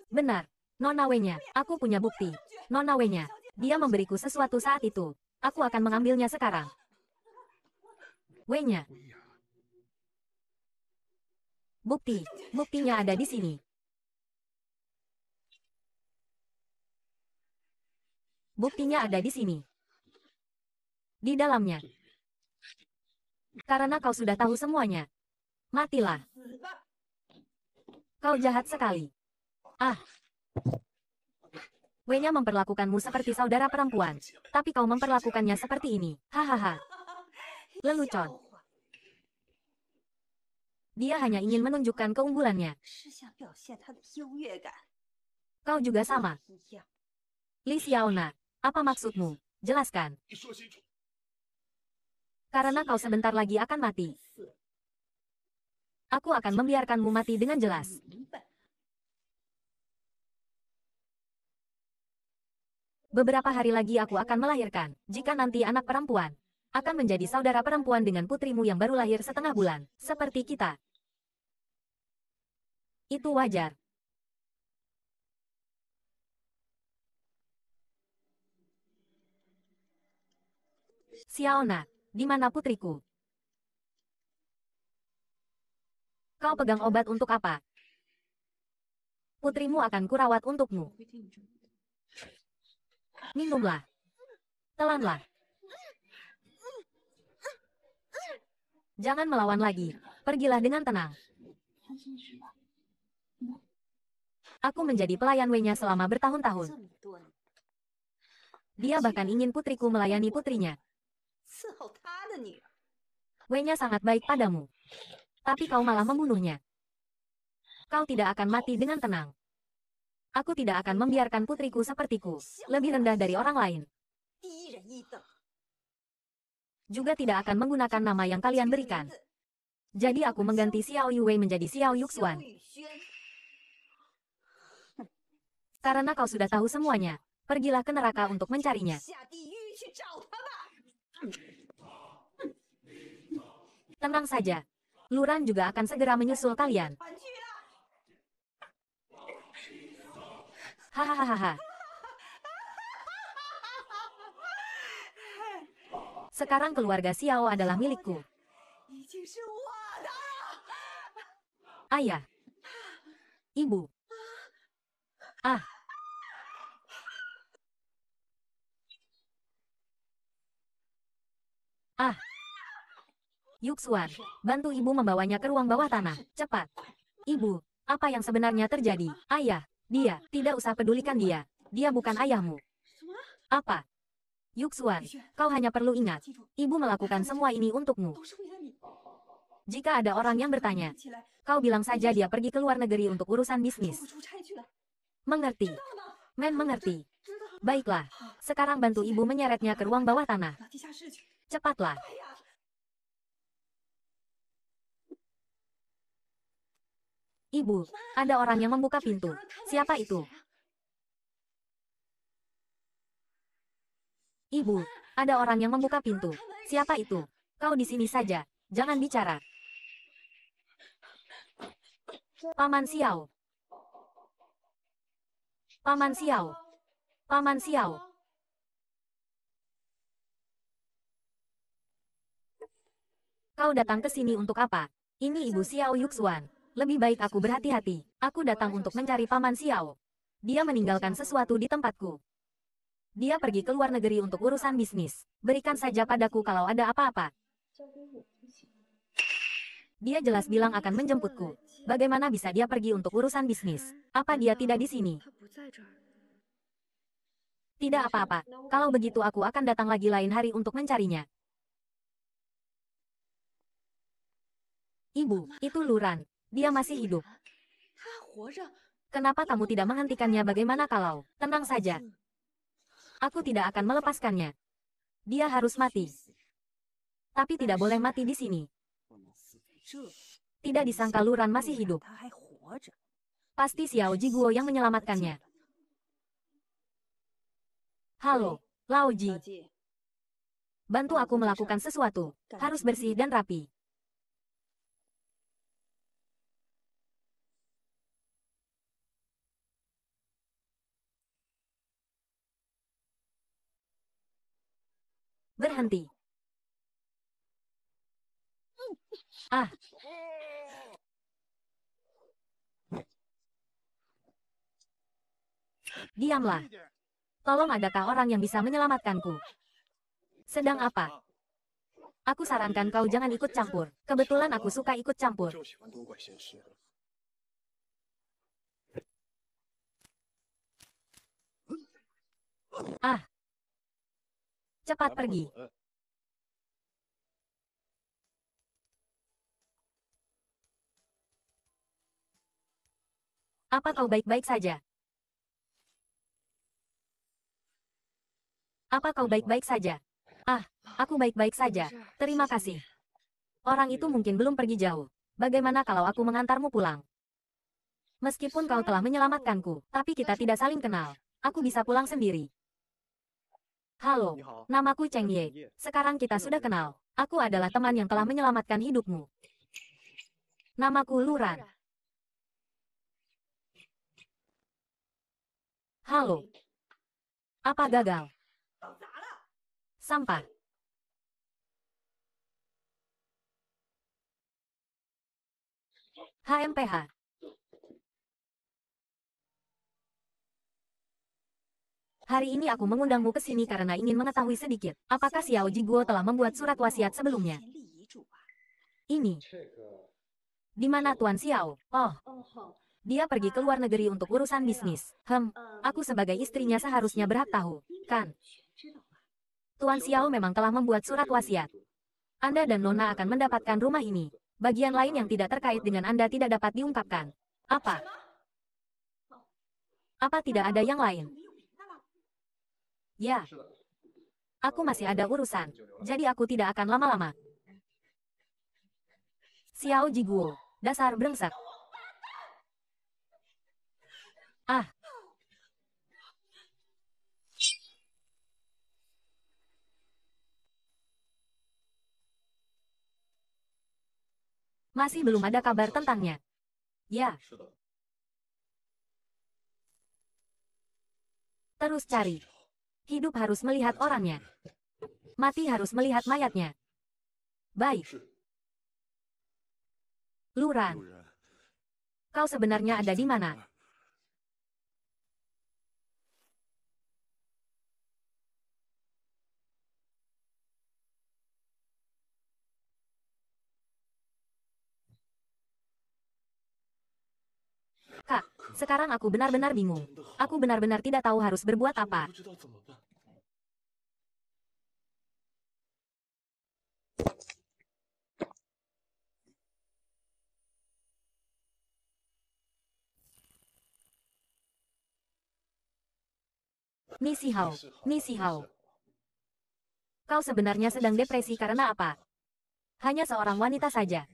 Benar, Nona Wei-nya. Aku punya bukti. Nona Wei-nya. Dia memberiku sesuatu saat itu. Aku akan mengambilnya sekarang. Wei-nya. Buktinya ada di sini. Buktinya ada di sini. Di dalamnya. Karena kau sudah tahu semuanya. Matilah. Kau jahat sekali. Ah. Wei-nya memperlakukanmu seperti saudara perempuan. Tapi kau memperlakukannya seperti ini. Hahaha. Lelucon. Dia hanya ingin menunjukkan keunggulannya. Kau juga sama. Li Xiaona, apa maksudmu? Jelaskan. Karena kau sebentar lagi akan mati. Aku akan membiarkanmu mati dengan jelas. Beberapa hari lagi aku akan melahirkan. Jika nanti anak perempuan akan menjadi saudara perempuan dengan putrimu yang baru lahir setengah bulan, seperti kita. Itu wajar. Xiaona, di mana putriku? Kau pegang obat untuk apa? Putrimu akan kurawat untukmu. Minumlah. Telanlah. Jangan melawan lagi. Pergilah dengan tenang. Aku menjadi pelayan Wei-nya selama bertahun-tahun. Dia bahkan ingin putriku melayani putrinya. Wei-nya sangat baik padamu. Tapi kau malah membunuhnya. Kau tidak akan mati dengan tenang. Aku tidak akan membiarkan putriku sepertiku, lebih rendah dari orang lain. Juga tidak akan menggunakan nama yang kalian berikan. Jadi aku mengganti Xiao Yuwei menjadi Xiao Yuxuan. Karena kau sudah tahu semuanya, pergilah ke neraka untuk mencarinya. Tenang saja. Luran juga akan segera menyusul kalian. Hahaha. Sekarang keluarga Xiao adalah milikku. Ayah. Ibu. Ah. Ah. Yuxuan, bantu ibu membawanya ke ruang bawah tanah. Cepat. Ibu, apa yang sebenarnya terjadi? Ayah, dia, tidak usah pedulikan dia. Dia bukan ayahmu. Apa? Yuxuan, kau hanya perlu ingat, ibu melakukan semua ini untukmu. Jika ada orang yang bertanya, kau bilang saja dia pergi ke luar negeri untuk urusan bisnis. Mengerti? Men mengerti. Baiklah, sekarang bantu ibu menyeretnya ke ruang bawah tanah. Cepatlah. Ibu, ada orang yang membuka pintu. Siapa itu? Ibu, ada orang yang membuka pintu. Siapa itu? Kau di sini saja. Jangan bicara. Paman Xiao. Paman Xiao. Paman Xiao. Kau datang ke sini untuk apa? Ini Ibu Xiao Yuxuan. Lebih baik aku berhati-hati. Aku datang untuk mencari Paman Xiao. Dia meninggalkan sesuatu di tempatku. Dia pergi ke luar negeri untuk urusan bisnis. Berikan saja padaku kalau ada apa-apa. Dia jelas bilang akan menjemputku. Bagaimana bisa dia pergi untuk urusan bisnis? Apa dia tidak di sini? Tidak apa-apa. Kalau begitu aku akan datang lagi lain hari untuk mencarinya. Ibu, itu Luran. Dia masih hidup. Kenapa kamu tidak menghentikannya? Bagaimana kalau? Tenang saja. Aku tidak akan melepaskannya. Dia harus mati. Tapi tidak boleh mati di sini. Tidak disangka Luran masih hidup. Pasti Xiao Jiguo yang menyelamatkannya. Halo, Lao Ji. Bantu aku melakukan sesuatu. Harus bersih dan rapi. Berhenti. Ah. Diamlah. Tolong, adakah orang yang bisa menyelamatkanku? Sedang apa? Aku sarankan kau jangan ikut campur. Kebetulan aku suka ikut campur. 就喜欢多管闲事。 Ah, cepat pergi. Apa kau baik-baik saja? Apa kau baik-baik saja? Ah, aku baik-baik saja. Terima kasih. Orang itu mungkin belum pergi jauh. Bagaimana kalau aku mengantarmu pulang? Meskipun kau telah menyelamatkanku, tapi kita tidak saling kenal. Aku bisa pulang sendiri. Halo, namaku Cheng Ye. Sekarang kita sudah kenal. Aku adalah teman yang telah menyelamatkan hidupmu. Namaku Luran. Halo. Apa gagal? Sampah. HMPH. Hari ini aku mengundangmu ke sini karena ingin mengetahui sedikit. Apakah Xiao Jiguo telah membuat surat wasiat sebelumnya? Ini. Di mana Tuan Xiao? Oh, dia pergi ke luar negeri untuk urusan bisnis. Aku sebagai istrinya seharusnya berhak tahu, kan? Tuan Xiao memang telah membuat surat wasiat. Anda dan Nona akan mendapatkan rumah ini. Bagian lain yang tidak terkait dengan Anda tidak dapat diungkapkan. Apa? Apa tidak ada yang lain? Ya. Aku masih ada urusan. Jadi aku tidak akan lama-lama. Xiao Jiguo. Dasar brengsek. Ah. Masih belum ada kabar tentangnya. Ya. Terus cari. Hidup harus melihat orangnya. Mati harus melihat mayatnya. Baik. Luran. Kau sebenarnya ada di mana? Kak, sekarang aku benar-benar bingung. Aku benar-benar tidak tahu harus berbuat apa. 不知道怎么办。 Nisi Hao. Nisi Hao. Kau sebenarnya sedang depresi karena apa? Hanya seorang wanita saja.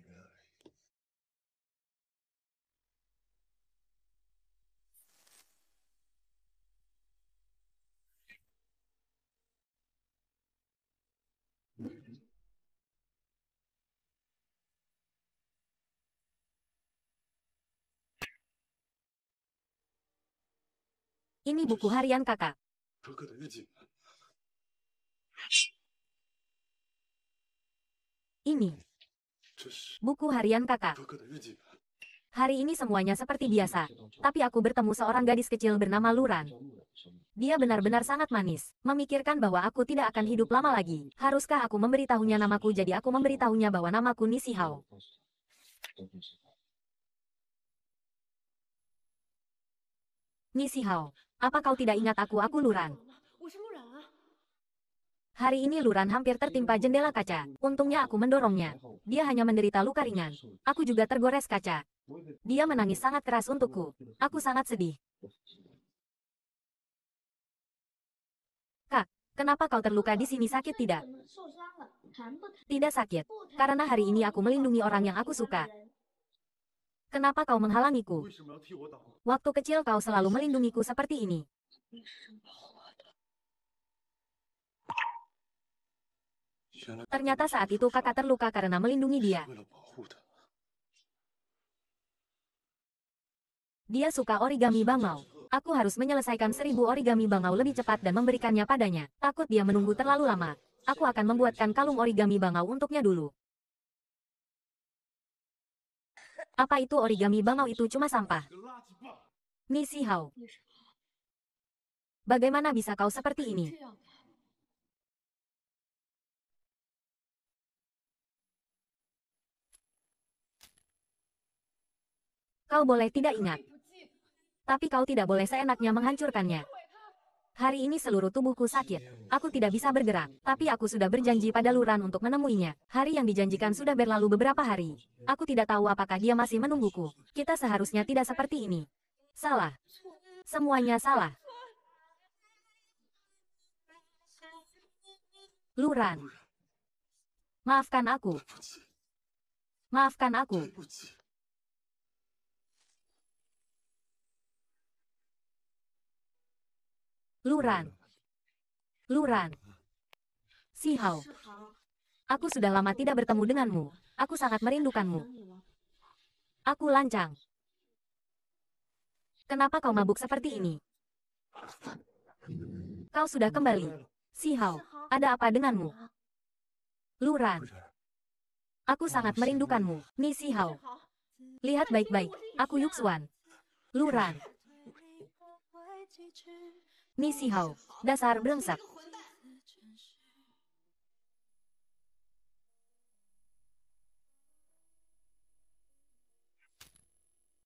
Ini buku harian kakak. 哥哥的日记本。 Ini 这是 buku harian kakak. 哥哥的日记本。 Hari ini semuanya seperti biasa. Tapi aku bertemu seorang gadis kecil bernama Luran. Dia benar-benar sangat manis. Memikirkan bahwa aku tidak akan hidup lama lagi. Haruskah aku memberitahunya namaku, jadi aku memberitahunya bahwa namaku Nisi Hao. Nisi Hao. Apa kau tidak ingat aku? Aku Luran. Hari ini Luran hampir tertimpa jendela kaca. Untungnya aku mendorongnya. Dia hanya menderita luka ringan. Aku juga tergores kaca. Dia menangis sangat keras untukku. Aku sangat sedih. Kak, kenapa kau terluka di sini? Sakit tidak? Tidak sakit. Karena hari ini aku melindungi orang yang aku suka. Kenapa kau menghalangiku? 为什么要替我挡？ Waktu kecil kau selalu melindungiku seperti ini. Ternyata saat itu kakak terluka karena melindungi dia. 为了保护他， Dia suka origami bangau. Aku harus menyelesaikan 1000 origami bangau lebih cepat dan memberikannya padanya. Takut dia menunggu terlalu lama. Aku akan membuatkan kalung origami bangau untuknya dulu. Apa itu origami bangau? Itu cuma sampah. 这个垃圾棒。 Nisi Hao. Bagaimana bisa kau seperti ini? Kau boleh tidak ingat, tapi kau tidak boleh seenaknya menghancurkannya. Hari ini seluruh tubuhku sakit. Aku tidak bisa bergerak, tapi aku sudah berjanji pada Luran untuk menemuinya. Hari yang dijanjikan sudah berlalu beberapa hari. Aku tidak tahu apakah dia masih menungguku. Kita seharusnya tidak seperti ini. Salah. Semuanya salah. Luran. Maafkan aku. 对不起， Maafkan aku. 对不起。 Luran. Luran. Si Hao. Aku sudah lama tidak bertemu denganmu. Aku sangat merindukanmu. Aku lancang. Kenapa kau mabuk seperti ini? Kau sudah kembali. Si Hao, ada apa denganmu? Luran. Aku sangat merindukanmu. Ni Si Hao. Lihat baik-baik. Aku Yuxuan. Luran. Ni Si Hao. Dasar brengsek.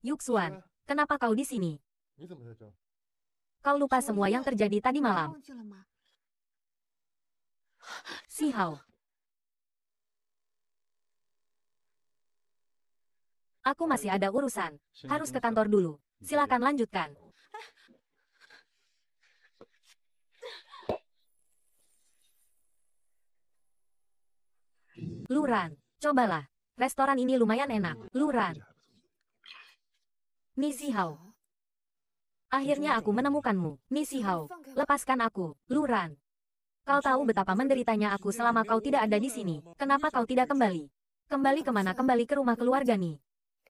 Yuxuan, kenapa kau di sini? 你怎么在这儿？ Kau lupa semua yang terjadi tadi malam. 忘记了吗？ Si Hao. Aku masih ada urusan. Harus ke kantor dulu. Silakan lanjutkan. Luran, cobalah. Restoran ini lumayan enak. Luran. Ni Si Hao. Akhirnya aku menemukanmu. Ni Si Hao, lepaskan aku. Luran. Kau tahu betapa menderitanya aku selama kau tidak ada di sini. Kenapa kau tidak kembali? Kembali kemana? Kembali ke rumah keluarga Ni.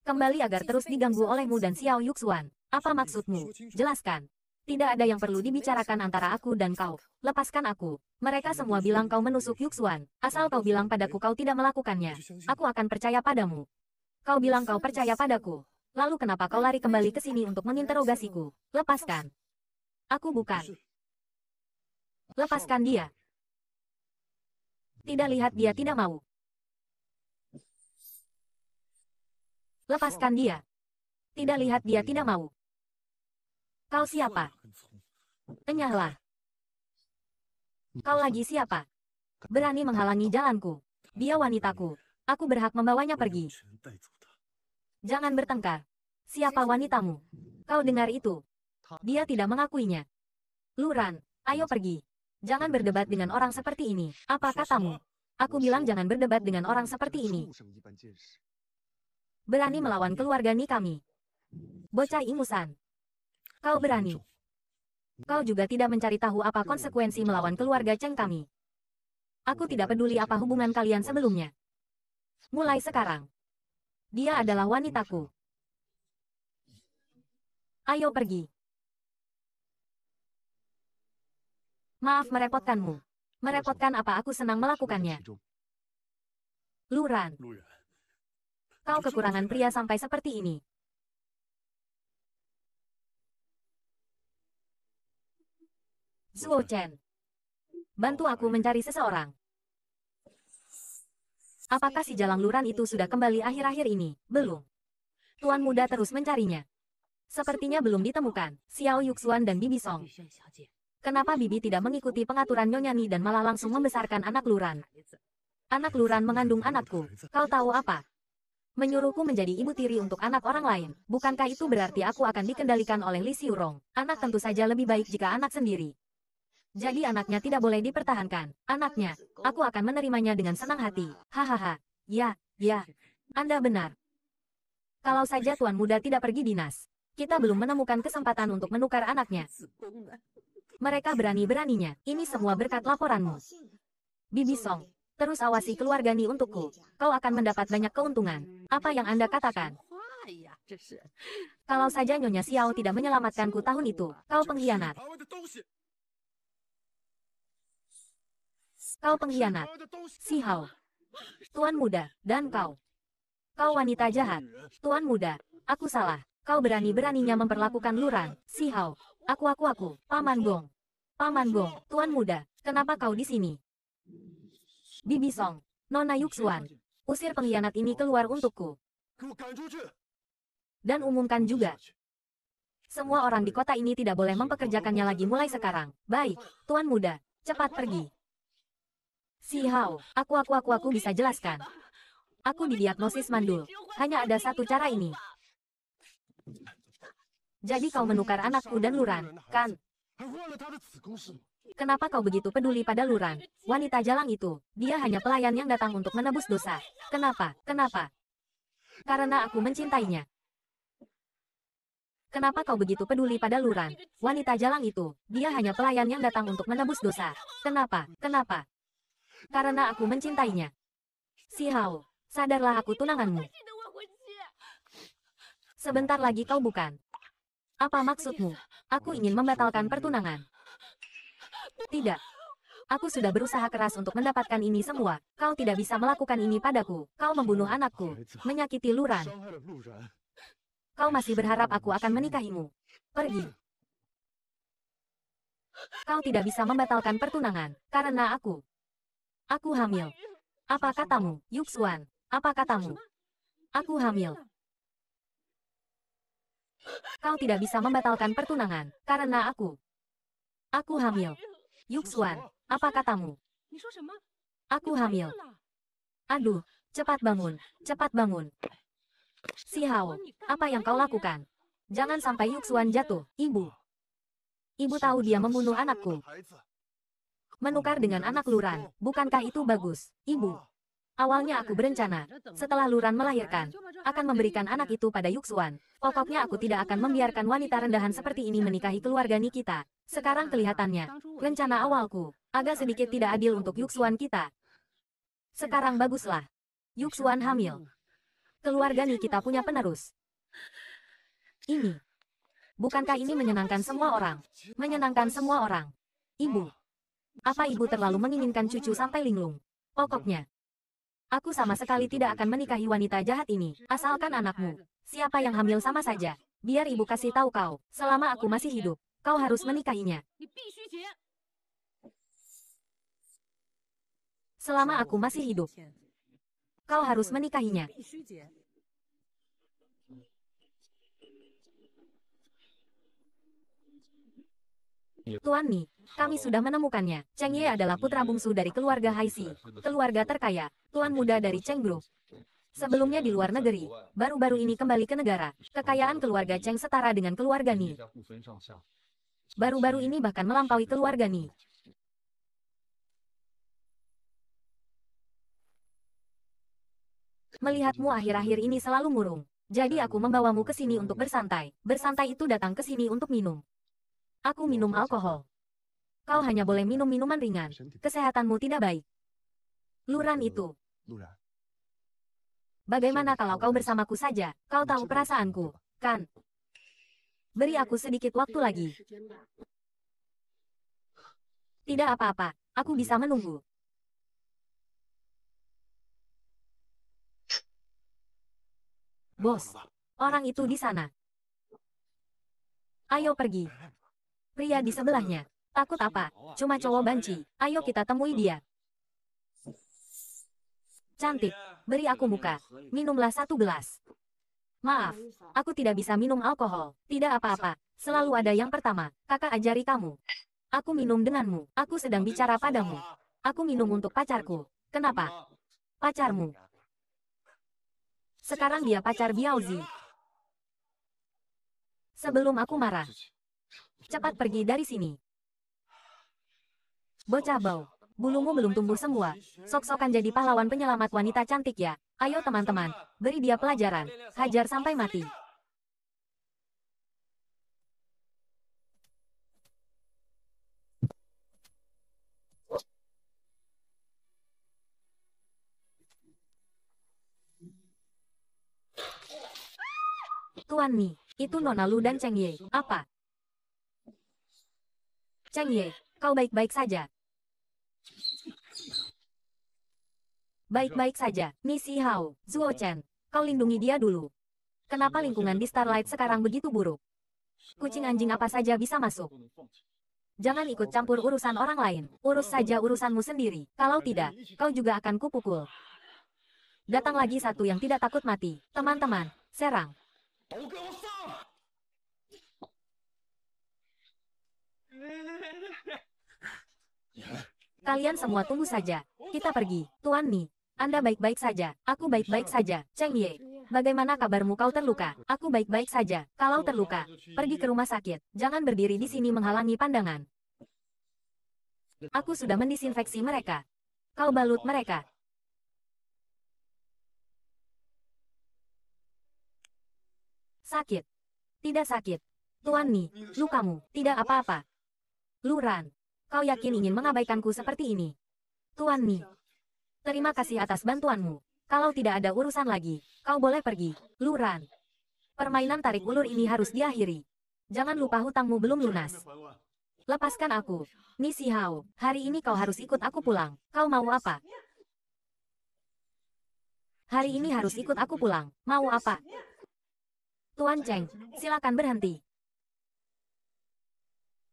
Kembali agar terus diganggu olehmu dan Xiao Yuxuan. Apa maksudmu? Jelaskan. Tidak ada yang perlu dibicarakan antara aku dan kau. Lepaskan aku. Mereka semua bilang kau menusuk Yuxuan. Asal kau bilang padaku kau tidak melakukannya. Aku akan percaya padamu. Kau bilang kau percaya padaku. Lalu kenapa kau lari kembali ke sini untuk menginterogasiku? Lepaskan. Aku bukan. Lepaskan dia. Tidak lihat dia tidak mau. Lepaskan dia. Tidak lihat dia tidak mau. Kau siapa? Enyahlah. Kau lagi siapa? Berani menghalangi jalanku. Dia wanitaku. Aku berhak membawanya pergi. 全带走的。 Jangan bertengkar. Siapa wanitamu? Kau dengar itu? Dia tidak mengakuinya. Luran, ayo pergi. Jangan berdebat dengan orang seperti ini. Apa katamu? Aku bilang jangan berdebat dengan orang seperti ini. Berani melawan keluarga Ni kami. Bocah ingusan. Kau berani. Kau juga tidak mencari tahu apa konsekuensi melawan keluarga Cheng kami. Aku tidak peduli apa hubungan kalian sebelumnya. Mulai sekarang. Dia adalah wanitaku. Ayo pergi. Maaf merepotkanmu. Merepotkan apa aku senang melakukannya. Luran, 路远， kau kekurangan pria sampai seperti ini. Zuo Chen, bantu aku mencari seseorang. Apakah si Jalang Luran itu sudah kembali akhir-akhir ini? Belum. Tuan muda terus mencarinya. Sepertinya belum ditemukan. Xiao Yuxuan dan Bibi Song. 女生小姐， Kenapa Bibi tidak mengikuti pengaturan Nyonya Ni dan malah langsung membesarkan anak Luran? 孩子， Anak Luran mengandung anakku. Kau tahu apa? Menyuruhku menjadi ibu tiri untuk anak orang lain. Bukankah itu berarti aku akan dikendalikan oleh Li Xiurong? Anak tentu saja lebih baik jika anak sendiri. Jadi anaknya tidak boleh dipertahankan. Anaknya, aku akan menerimanya dengan senang hati. Hahaha. Ya, ya. Anda benar. Kalau saja Tuan Muda tidak pergi dinas. Kita belum menemukan kesempatan untuk menukar anaknya. 子宫呢？ Mereka berani-beraninya. Ini semua berkat laporanmu. Bibi Song, terus awasi keluarga Ni untukku. Kau akan mendapat banyak keuntungan. Apa yang Anda katakan? 话呀，这是 Kalau saja Nyonya Xiao tidak menyelamatkanku tahun itu, kau pengkhianat. 台湾的东西， Kau pengkhianat. 台湾的东西， Si Hao. Tuan muda, dan kau. Kau wanita jahat. Tuan muda, aku salah. Kau berani-beraninya memperlakukan Luran. Si Hao. Aku. Paman Gong. Paman Gong, Tuan muda, kenapa kau di sini? Bibi Song, Nona Yuxuan. Usir pengkhianat ini keluar untukku. 给我赶出去！ Dan umumkan juga. Semua orang di kota ini tidak boleh mempekerjakannya lagi mulai sekarang. Baik, Tuan Muda, cepat pergi. Si Hao, aku bisa jelaskan. Aku didiagnosis mandul. Hanya ada satu cara ini. Jadi kau menukar anakku dan Luran, kan? 还挖了他的子宫是吗？ Kenapa kau begitu peduli pada Luran? Wanita jalang itu, dia hanya pelayan yang datang untuk menebus dosa. Kenapa? Kenapa? Karena aku mencintainya. Kenapa kau begitu peduli pada Luran? Wanita jalang itu, dia hanya pelayan yang datang untuk menebus dosa. Kenapa? Kenapa? Karena aku mencintainya. Si Hao, sadarlah aku tunanganmu. Sebentar lagi kau bukan. Apa maksudmu? Aku ingin membatalkan pertunangan. Tidak. Aku sudah berusaha keras untuk mendapatkan ini semua. Kau tidak bisa melakukan ini padaku. Kau membunuh anakku, menyakiti Luran. 伤害了陆然， Kau masih berharap aku akan menikahimu. Pergi. Kau tidak bisa membatalkan pertunangan, karena aku. Aku hamil. Apa katamu, Yuxuan? Apa katamu? Aku hamil. Kau tidak bisa membatalkan pertunangan, karena aku. Aku hamil. Yuxuan, apa katamu? Aku hamil. Aduh, cepat bangun, cepat bangun. Si Hao, apa yang kau lakukan? Jangan sampai Yuxuan jatuh, ibu. Ibu tahu dia membunuh anakku. 孩子， Menukar dengan anak Luran, bukankah itu bagus, ibu? Awalnya aku berencana, setelah Luran melahirkan, akan memberikan anak itu pada Yuxuan. Pokoknya aku tidak akan membiarkan wanita rendahan seperti ini menikahi keluarga Nikita. Sekarang kelihatannya, rencana awalku, agak sedikit tidak adil untuk Yuxuan kita. Sekarang baguslah. Yuxuan hamil. Keluarga Nikita punya penerus. Ini. Bukankah ini menyenangkan semua orang? Menyenangkan semua orang. Ibu. Apa ibu terlalu menginginkan cucu sampai linglung? Pokoknya. Aku sama sekali tidak akan menikahi wanita jahat ini, asalkan anakmu. Siapa yang hamil sama saja. Biar ibu kasih tahu kau, selama aku masih hidup, kau harus menikahinya. Selama aku masih hidup, kau harus menikahinya. Tuan Mi, kami sudah menemukannya. Cheng Ye adalah putra bungsu dari keluarga Haixi, keluarga terkaya, tuan muda dari Cheng Group. Sebelumnya di luar negeri, baru-baru ini kembali ke negara. Kekayaan keluarga Cheng setara dengan keluarga Ni. Baru-baru ini bahkan melampaui keluarga Ni. Melihatmu akhir-akhir ini selalu murung. Jadi aku membawamu ke sini untuk bersantai. Bersantai itu datang ke sini untuk minum. Aku minum alkohol. Kau hanya boleh minum minuman ringan. Kesehatanmu tidak baik. Luran itu. 陆然， Bagaimana kalau kau bersamaku saja? Kau tahu perasaanku, kan? Beri aku sedikit waktu lagi. Tidak apa-apa, aku bisa menunggu. Bos, orang itu di sana. Ayo pergi. Pria di sebelahnya. Takut apa? Cuma cowok banci. Ayo kita temui dia. Cantik, beri aku muka. Minumlah satu gelas. Maaf, aku tidak bisa minum alkohol. Tidak apa-apa, selalu ada yang pertama. Kakak ajari kamu. Aku minum denganmu. Aku sedang bicara padamu. Aku minum untuk pacarku. Kenapa? Pacarmu. Sekarang dia pacar Biaozi. Sebelum aku marah. Cepat pergi dari sini. Bocah bau. Bulumu belum tumbuh semua. Sok-sokan jadi pahlawan penyelamat wanita cantik ya. Ayo teman-teman, beri dia pelajaran. Hajar sampai mati. Tuan Mi, itu Nona Lu dan Cheng Ye. Apa? Cheng Ye, kau baik-baik saja. Baik-baik saja, Ni Si Hao, Zuo Chen. Kau lindungi dia dulu. Kenapa lingkungan di Starlight sekarang begitu buruk? Kucing anjing apa saja bisa masuk. Jangan ikut campur urusan orang lain. Urus saja urusanmu sendiri. Kalau tidak, kau juga akan kupukul. Datang lagi satu yang tidak takut mati. Teman-teman, serang. 都给我上！ Kalian semua tunggu saja. Kita pergi. Tuan Mi, Anda baik-baik saja. Aku baik-baik saja. Cheng Ye, bagaimana kabarmu? Kau terluka? Aku baik-baik saja. Kalau terluka, pergi ke rumah sakit. Jangan berdiri di sini menghalangi pandangan. Aku sudah mendisinfeksi mereka. Kau balut mereka. Sakit. Tidak sakit. Tuan Mi, lukamu. Tidak apa-apa. Luran, kau yakin ingin mengabaikanku seperti ini? Tuan Mi, terima kasih atas bantuanmu. Kalau tidak ada urusan lagi, kau boleh pergi. Luran, permainan tarik ulur ini harus diakhiri. Jangan lupa hutangmu belum lunas. Lepaskan aku. Mi Si Hao, hari ini kau harus ikut aku pulang. Kau mau apa? Hari ini harus ikut aku pulang. Mau apa? Tuan Cheng, silakan berhenti.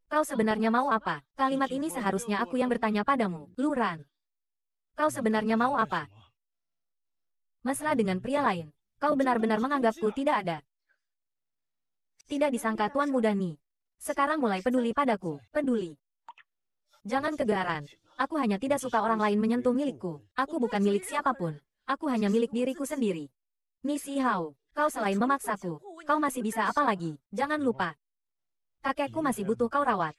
Kau sebenarnya mau apa? Kalimat ini seharusnya aku yang bertanya padamu. Luran, kau sebenarnya mau apa? Mesra dengan pria lain. Kau benar-benar menganggapku tidak ada. Tidak disangka Tuan Muda Ni. Sekarang mulai peduli padaku. Peduli. Jangan kegeeran. Aku hanya tidak suka orang lain menyentuh milikku. Aku bukan milik siapapun. Aku hanya milik diriku sendiri. Mi Si Hao, kau selain memaksaku, kau masih bisa apa lagi? Jangan lupa. Kakekku masih butuh kau rawat.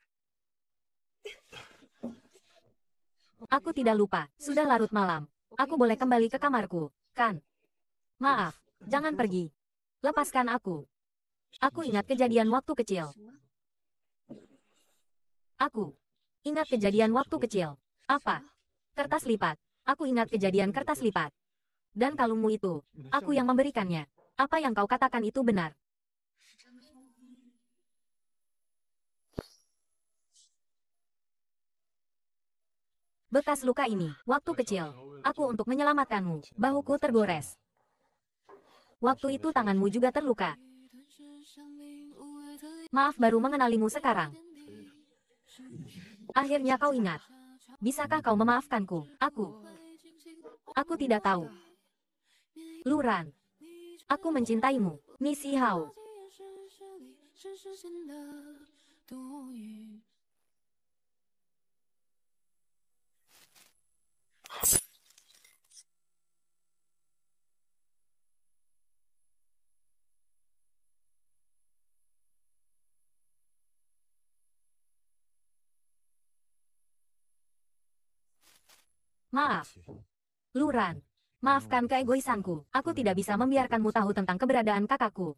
Aku tidak lupa, sudah larut malam. Aku boleh kembali ke kamarku, kan? Maaf, jangan pergi. Lepaskan aku. Aku ingat kejadian waktu kecil. Aku ingat kejadian waktu kecil. Apa? Kertas lipat. Aku ingat kejadian kertas lipat. Dan kalungmu itu, aku yang memberikannya. Apa yang kau katakan itu benar. Bekas luka ini, waktu kecil. Aku untuk menyelamatkanmu. Bahuku tergores. Waktu itu tanganmu juga terluka. Maaf baru mengenalimu sekarang. Akhirnya kau ingat. Bisakah kau memaafkanku? Aku tidak tahu. Luran, aku mencintaimu. Mi Si Hao. Maaf. Luran, maafkan keegoisanku. Aku tidak bisa membiarkanmu tahu tentang keberadaan kakakku.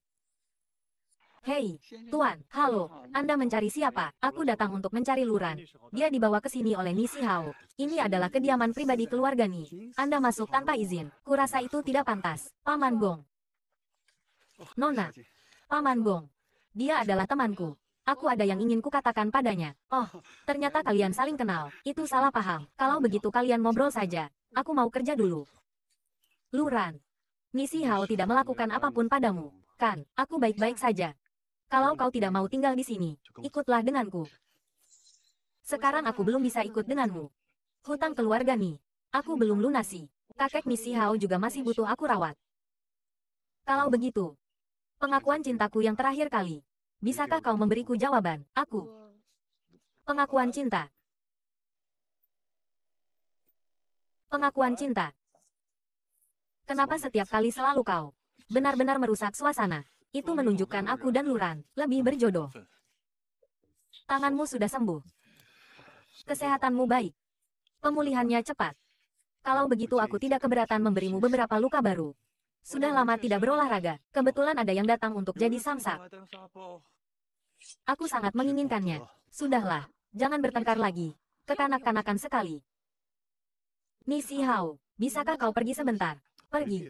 Hei, Tuan, halo, Anda mencari siapa? Aku datang untuk mencari Luran. Dia dibawa ke sini oleh Mi Si Hao. Ini adalah kediaman pribadi keluarga Ni. Anda masuk tanpa izin. Kurasa itu tidak pantas. Paman Gong. Nona, Paman Gong. Dia adalah temanku. Aku ada yang ingin kukatakan padanya. Oh, ternyata kalian saling kenal. Itu salah paham. Kalau begitu kalian ngobrol saja. Aku mau kerja dulu. Luran, Mi Si Hao tidak melakukan apapun padamu. Kan, aku baik-baik saja. Kalau kau tidak mau tinggal di sini, ikutlah denganku. Sekarang aku belum bisa ikut denganmu. Hutang keluarga Ni, aku belum lunasi. Kakek Mi Si Hao juga masih butuh aku rawat. Kalau begitu, pengakuan cintaku yang terakhir kali. Bisakah kau memberiku jawaban? Aku. Pengakuan cinta. Pengakuan cinta. Kenapa setiap kali selalu kau benar-benar merusak suasana? Itu menunjukkan aku dan Luran lebih berjodoh. Tanganmu sudah sembuh. Kesehatanmu baik. Pemulihannya cepat. Kalau begitu aku tidak keberatan memberimu beberapa luka baru. Sudah lama tidak berolahraga. Kebetulan ada yang datang untuk jadi samsak. Aku sangat menginginkannya. Sudahlah, jangan bertengkar lagi. Kekanak-kanakan sekali. Mi Si Hao, bisakah kau pergi sebentar? Pergi.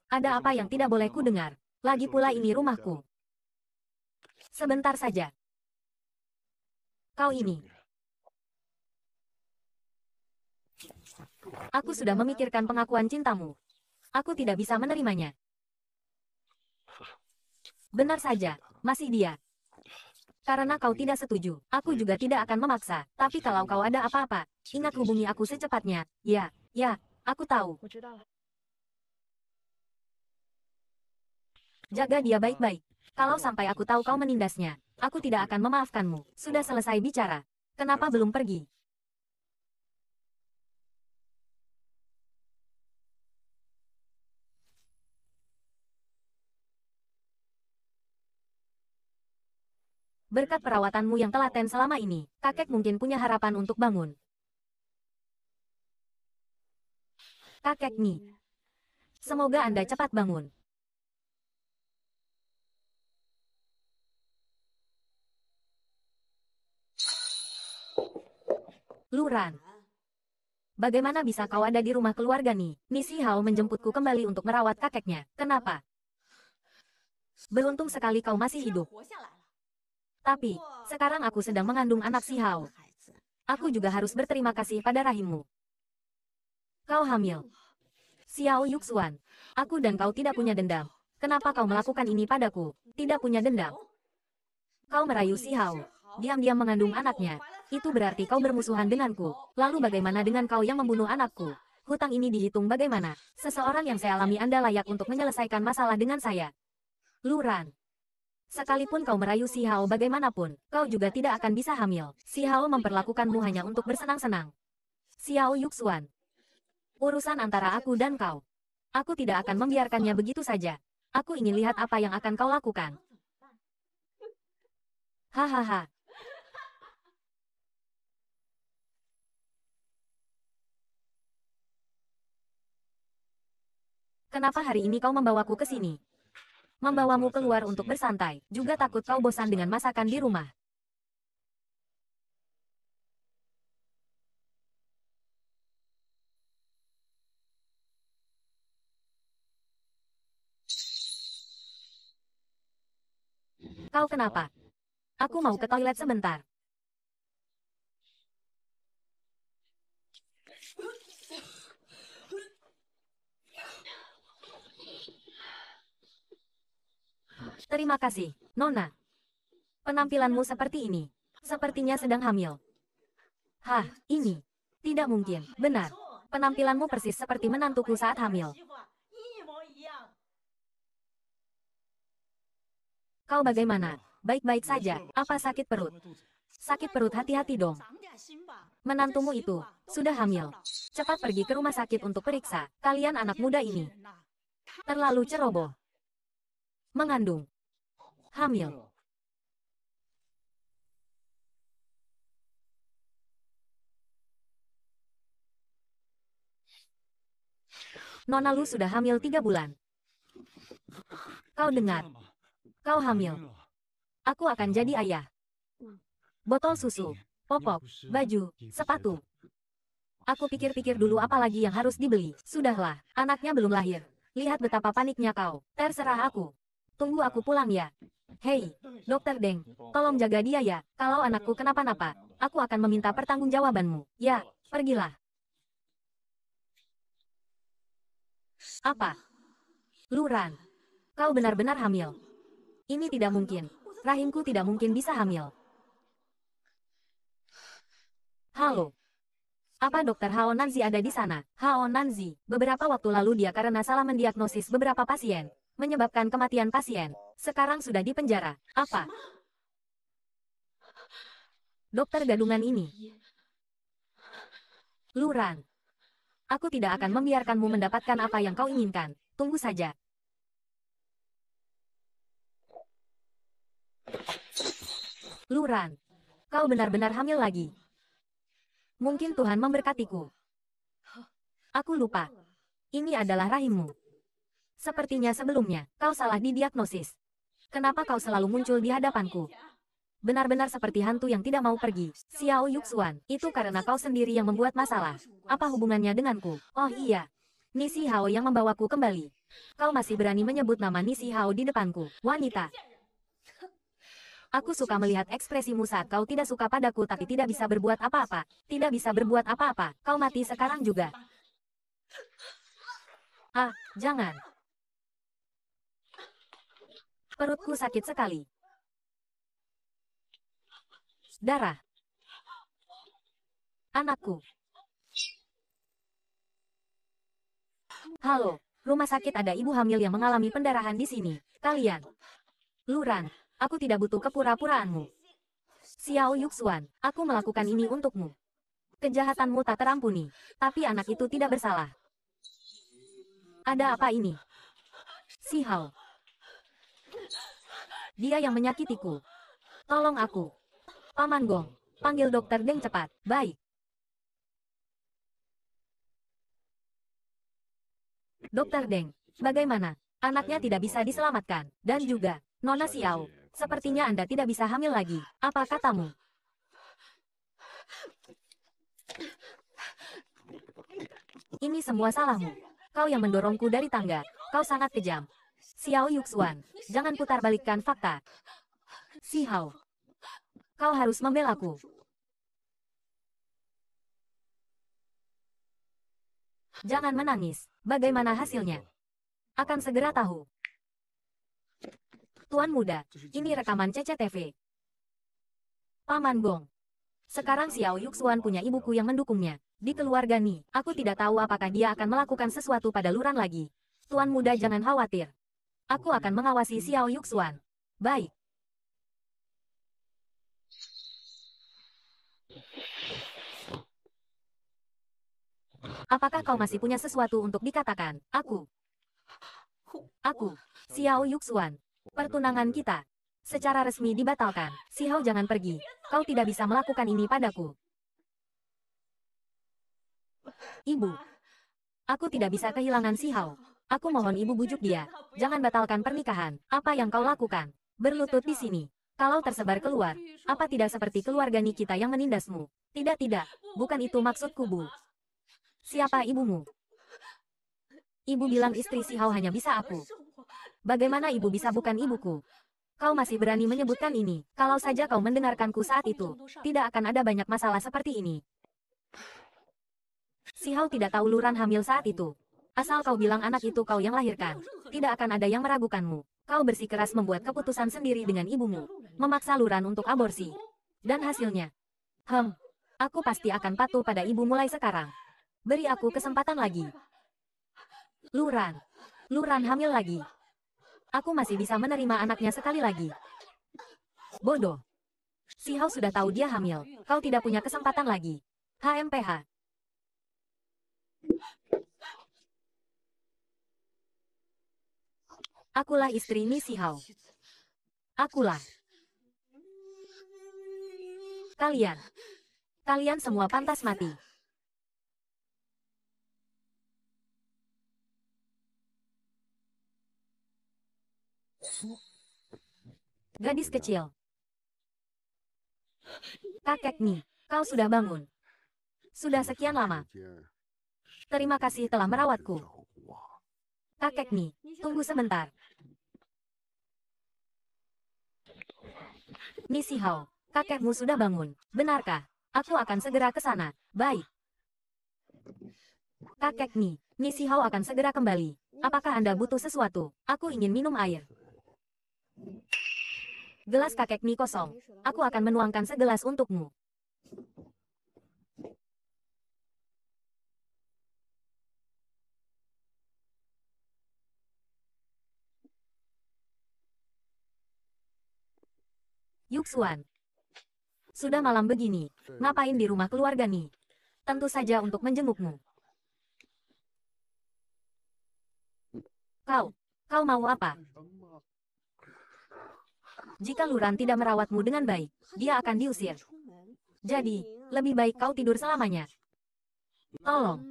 Ada apa yang tidak boleh ku dengar? Lagi pula ini rumahku. Sebentar saja. Kau ini. Aku sudah memikirkan pengakuan cintamu. Aku tidak bisa menerimanya. Benar saja, masih dia. Karena kau tidak setuju, aku juga tidak akan memaksa. Tapi kalau kau ada apa-apa, ingat hubungi aku secepatnya. Ya, aku tahu. Jaga dia baik-baik. Kalau sampai aku tahu kau menindasnya, aku tidak akan memaafkanmu. Sudah selesai bicara. Kenapa belum pergi? Berkat perawatanmu yang telaten selama ini, kakek mungkin punya harapan untuk bangun. Kakek Ni, semoga Anda cepat bangun. Luran, bagaimana bisa kau ada di rumah keluarga Ni? Ni Si Hao menjemputku kembali untuk merawat kakeknya. Kenapa? Beruntung sekali kau masih hidup. Tapi, sekarang aku sedang mengandung anak Si Hao. Aku juga harus berterima kasih pada rahimmu. Kau hamil. Xiao Yuxuan, aku dan kau tidak punya dendam. Kenapa kau melakukan ini padaku? Tidak punya dendam. Kau merayu Si Hao. Diam-diam mengandung anaknya. Itu berarti kau bermusuhan denganku. Lalu bagaimana dengan kau yang membunuh anakku? Hutang ini dihitung bagaimana? Seseorang yang saya alami Anda layak untuk menyelesaikan masalah dengan saya. Luran. Sekalipun kau merayu Si Hao bagaimanapun, kau juga tidak akan bisa hamil. Si Hao memperlakukanmu hanya untuk bersenang-senang. Xiao Yuxuan. Urusan antara aku dan kau. Aku tidak akan membiarkannya begitu saja. Aku ingin lihat apa yang akan kau lakukan. Hahaha. Kenapa hari ini kau membawaku ke sini? Membawamu keluar untuk bersantai. Juga takut kau bosan dengan masakan di rumah. Kau kenapa? Aku mau ke toilet sebentar. Terima kasih, Nona. Penampilanmu seperti ini. Sepertinya sedang hamil. Hah, ini. Tidak mungkin. Benar. Penampilanmu persis seperti menantuku saat hamil. Kau bagaimana? Baik-baik saja. Apa sakit perut? Sakit perut, hati-hati dong. Menantumu itu sudah hamil. Cepat pergi ke rumah sakit untuk periksa. Kalian anak muda ini terlalu ceroboh. Mengandung. Hamil. Nona Lu sudah hamil 3 bulan. Kau dengar? Kau hamil. Aku akan jadi ayah. Botol susu, popok, baju, sepatu. Aku pikir-pikir dulu apa lagi yang harus dibeli. Sudahlah, anaknya belum lahir. Lihat betapa paniknya kau. Terserah aku. Tunggu aku pulang ya. Hei, Dokter Deng, tolong jaga dia ya. Kalau anakku kenapa-napa, aku akan meminta pertanggungjawabanmu. Ya, pergilah. Apa? Luran, kau benar-benar hamil. Ini tidak mungkin. Rahimku tidak mungkin bisa hamil. Halo. Apa Dokter Hao Nanzi ada di sana? Hao Nanzi, beberapa waktu lalu dia karena salah mendiagnosis beberapa pasien, menyebabkan kematian pasien. Sekarang sudah di penjara. Apa? Dokter gadungan ini. Luran, aku tidak akan membiarkanmu mendapatkan apa yang kau inginkan. Tunggu saja. Luran, kau benar-benar hamil lagi. Mungkin Tuhan memberkatiku. Aku lupa. Ini adalah rahimmu. Sepertinya sebelumnya, kau salah didiagnosis. Kenapa kau selalu muncul di hadapanku? Benar-benar seperti hantu yang tidak mau pergi. Xiao Yuxuan, itu karena kau sendiri yang membuat masalah. Apa hubungannya denganku? Oh iya, Ni Si Hao yang membawaku kembali. Kau masih berani menyebut nama Ni Si Hao di depanku. Wanita. Aku suka melihat ekspresimu saat kau tidak suka padaku tapi tidak bisa berbuat apa-apa. Tidak bisa berbuat apa-apa. Kau mati sekarang juga. Ah, jangan. Perutku sakit sekali. Darah. Anakku. Halo, Rumah sakit ada ibu hamil yang mengalami pendarahan di sini. Kalian. Luran, aku tidak butuh kepura-puraanmu. Xiao Yuxuan, aku melakukan ini untukmu. Kejahatanmu tak terampuni, tapi anak itu tidak bersalah. Ada apa ini? Si Hao. Dia yang menyakitiku. Tolong aku. Paman Gong, panggil dokter Deng cepat. Baik. Dokter Deng, bagaimana? Anaknya tidak bisa diselamatkan. Dan juga, Nona Xiao, sepertinya Anda tidak bisa hamil lagi. Apa katamu? Ini semua salahmu. Kau yang mendorongku dari tangga. Kau sangat kejam. Xiao Yuxuan, jangan putarbalikkan fakta. Si Hao, kau harus membelaku. Jangan menangis. Bagaimana hasilnya? Akan segera tahu. Tuan muda, ini rekaman CCTV. Paman Gong. Sekarang Xiao Yuxuan punya ibuku yang mendukungnya. Di keluarga Ni, aku tidak tahu apakah dia akan melakukan sesuatu pada Luran lagi. Tuan muda jangan khawatir. Aku akan mengawasi Xiao Yuxuan. Baik. Apakah kau masih punya sesuatu untuk dikatakan? Aku, Xiao Yuxuan. Pertunangan kita secara resmi dibatalkan. Si Hao jangan pergi. Kau tidak bisa melakukan ini padaku. Ibu, aku tidak bisa kehilangan si Hao. Aku mohon ibu bujuk dia. Jangan batalkan pernikahan. Apa yang kau lakukan? Berlutut di sini. Kalau tersebar keluar, apa tidak seperti keluarga Ni kita yang menindasmu? Tidak. Bukan itu maksudku, Bu. Siapa ibumu? Ibu bilang istri si Hao hanya bisa aku. Bagaimana ibu bisa bukan ibuku? Kau masih berani menyebutkan ini. Kalau saja kau mendengarkanku saat itu, tidak akan ada banyak masalah seperti ini. Si Hao tidak tahu Luran hamil saat itu. Asal kau bilang anak itu kau yang lahirkan, tidak akan ada yang meragukanmu. Kau bersikeras membuat keputusan sendiri dengan ibumu, memaksa Luran untuk aborsi. Dan hasilnya, aku pasti akan patuh pada ibu mulai sekarang. Beri aku kesempatan lagi. Luran hamil lagi. Aku masih bisa menerima anaknya sekali lagi. Bodoh. Si Hao sudah tahu dia hamil. Kau tidak punya kesempatan lagi. HMPH. Akulah istri Ni Si Hao. Akulah. Kalian semua pantas mati. Gadis kecil. Kakek Ni, kau sudah bangun. Sudah sekian lama. Terima kasih telah merawatku. Kakek Ni, tunggu sebentar. Ni Si Hao, kakekmu sudah bangun. Benarkah? Aku akan segera ke sana. Baik. Kakek Ni Si Hao akan segera kembali. Apakah Anda butuh sesuatu? Aku ingin minum air. Gelas kakek Ni kosong. Aku akan menuangkan segelas untukmu. Yuxuan. Sudah malam begini. Ngapain di rumah keluarga Ni? Tentu saja untuk menjengukmu. Kau mau apa? Jika Luran tidak merawatmu dengan baik, dia akan diusir. Jadi, lebih baik kau tidur selamanya. Tolong.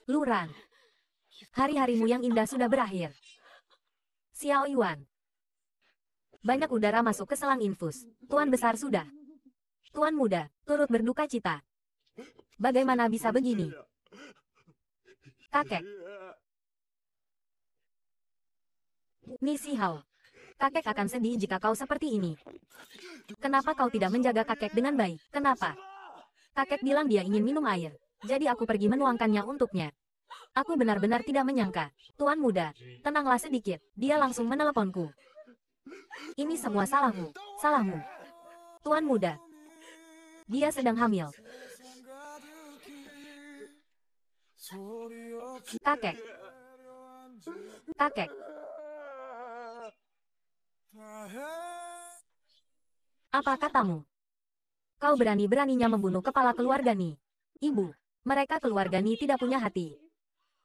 Luran. Hari-harimu yang indah sudah berakhir. Xiao Yuan. Banyak udara masuk ke selang infus. Tuan besar sudah. Tuan muda, turut berduka cita. Bagaimana bisa begini? Kakek. Ni Si Hao. Kakek akan sedih jika kau seperti ini. Kenapa kau tidak menjaga kakek dengan baik? Kenapa? Kakek bilang dia ingin minum air, jadi aku pergi menuangkannya untuknya. Aku benar-benar tidak menyangka. Tuan muda, tenanglah sedikit. Dia langsung meneleponku. Ini semua salahmu, salahmu. Tuan muda, dia sedang hamil. Kakek, kakek. Apa katamu? Kau berani-beraninya membunuh kepala keluarga Ni. Ibu, mereka keluarga Ni tidak punya hati.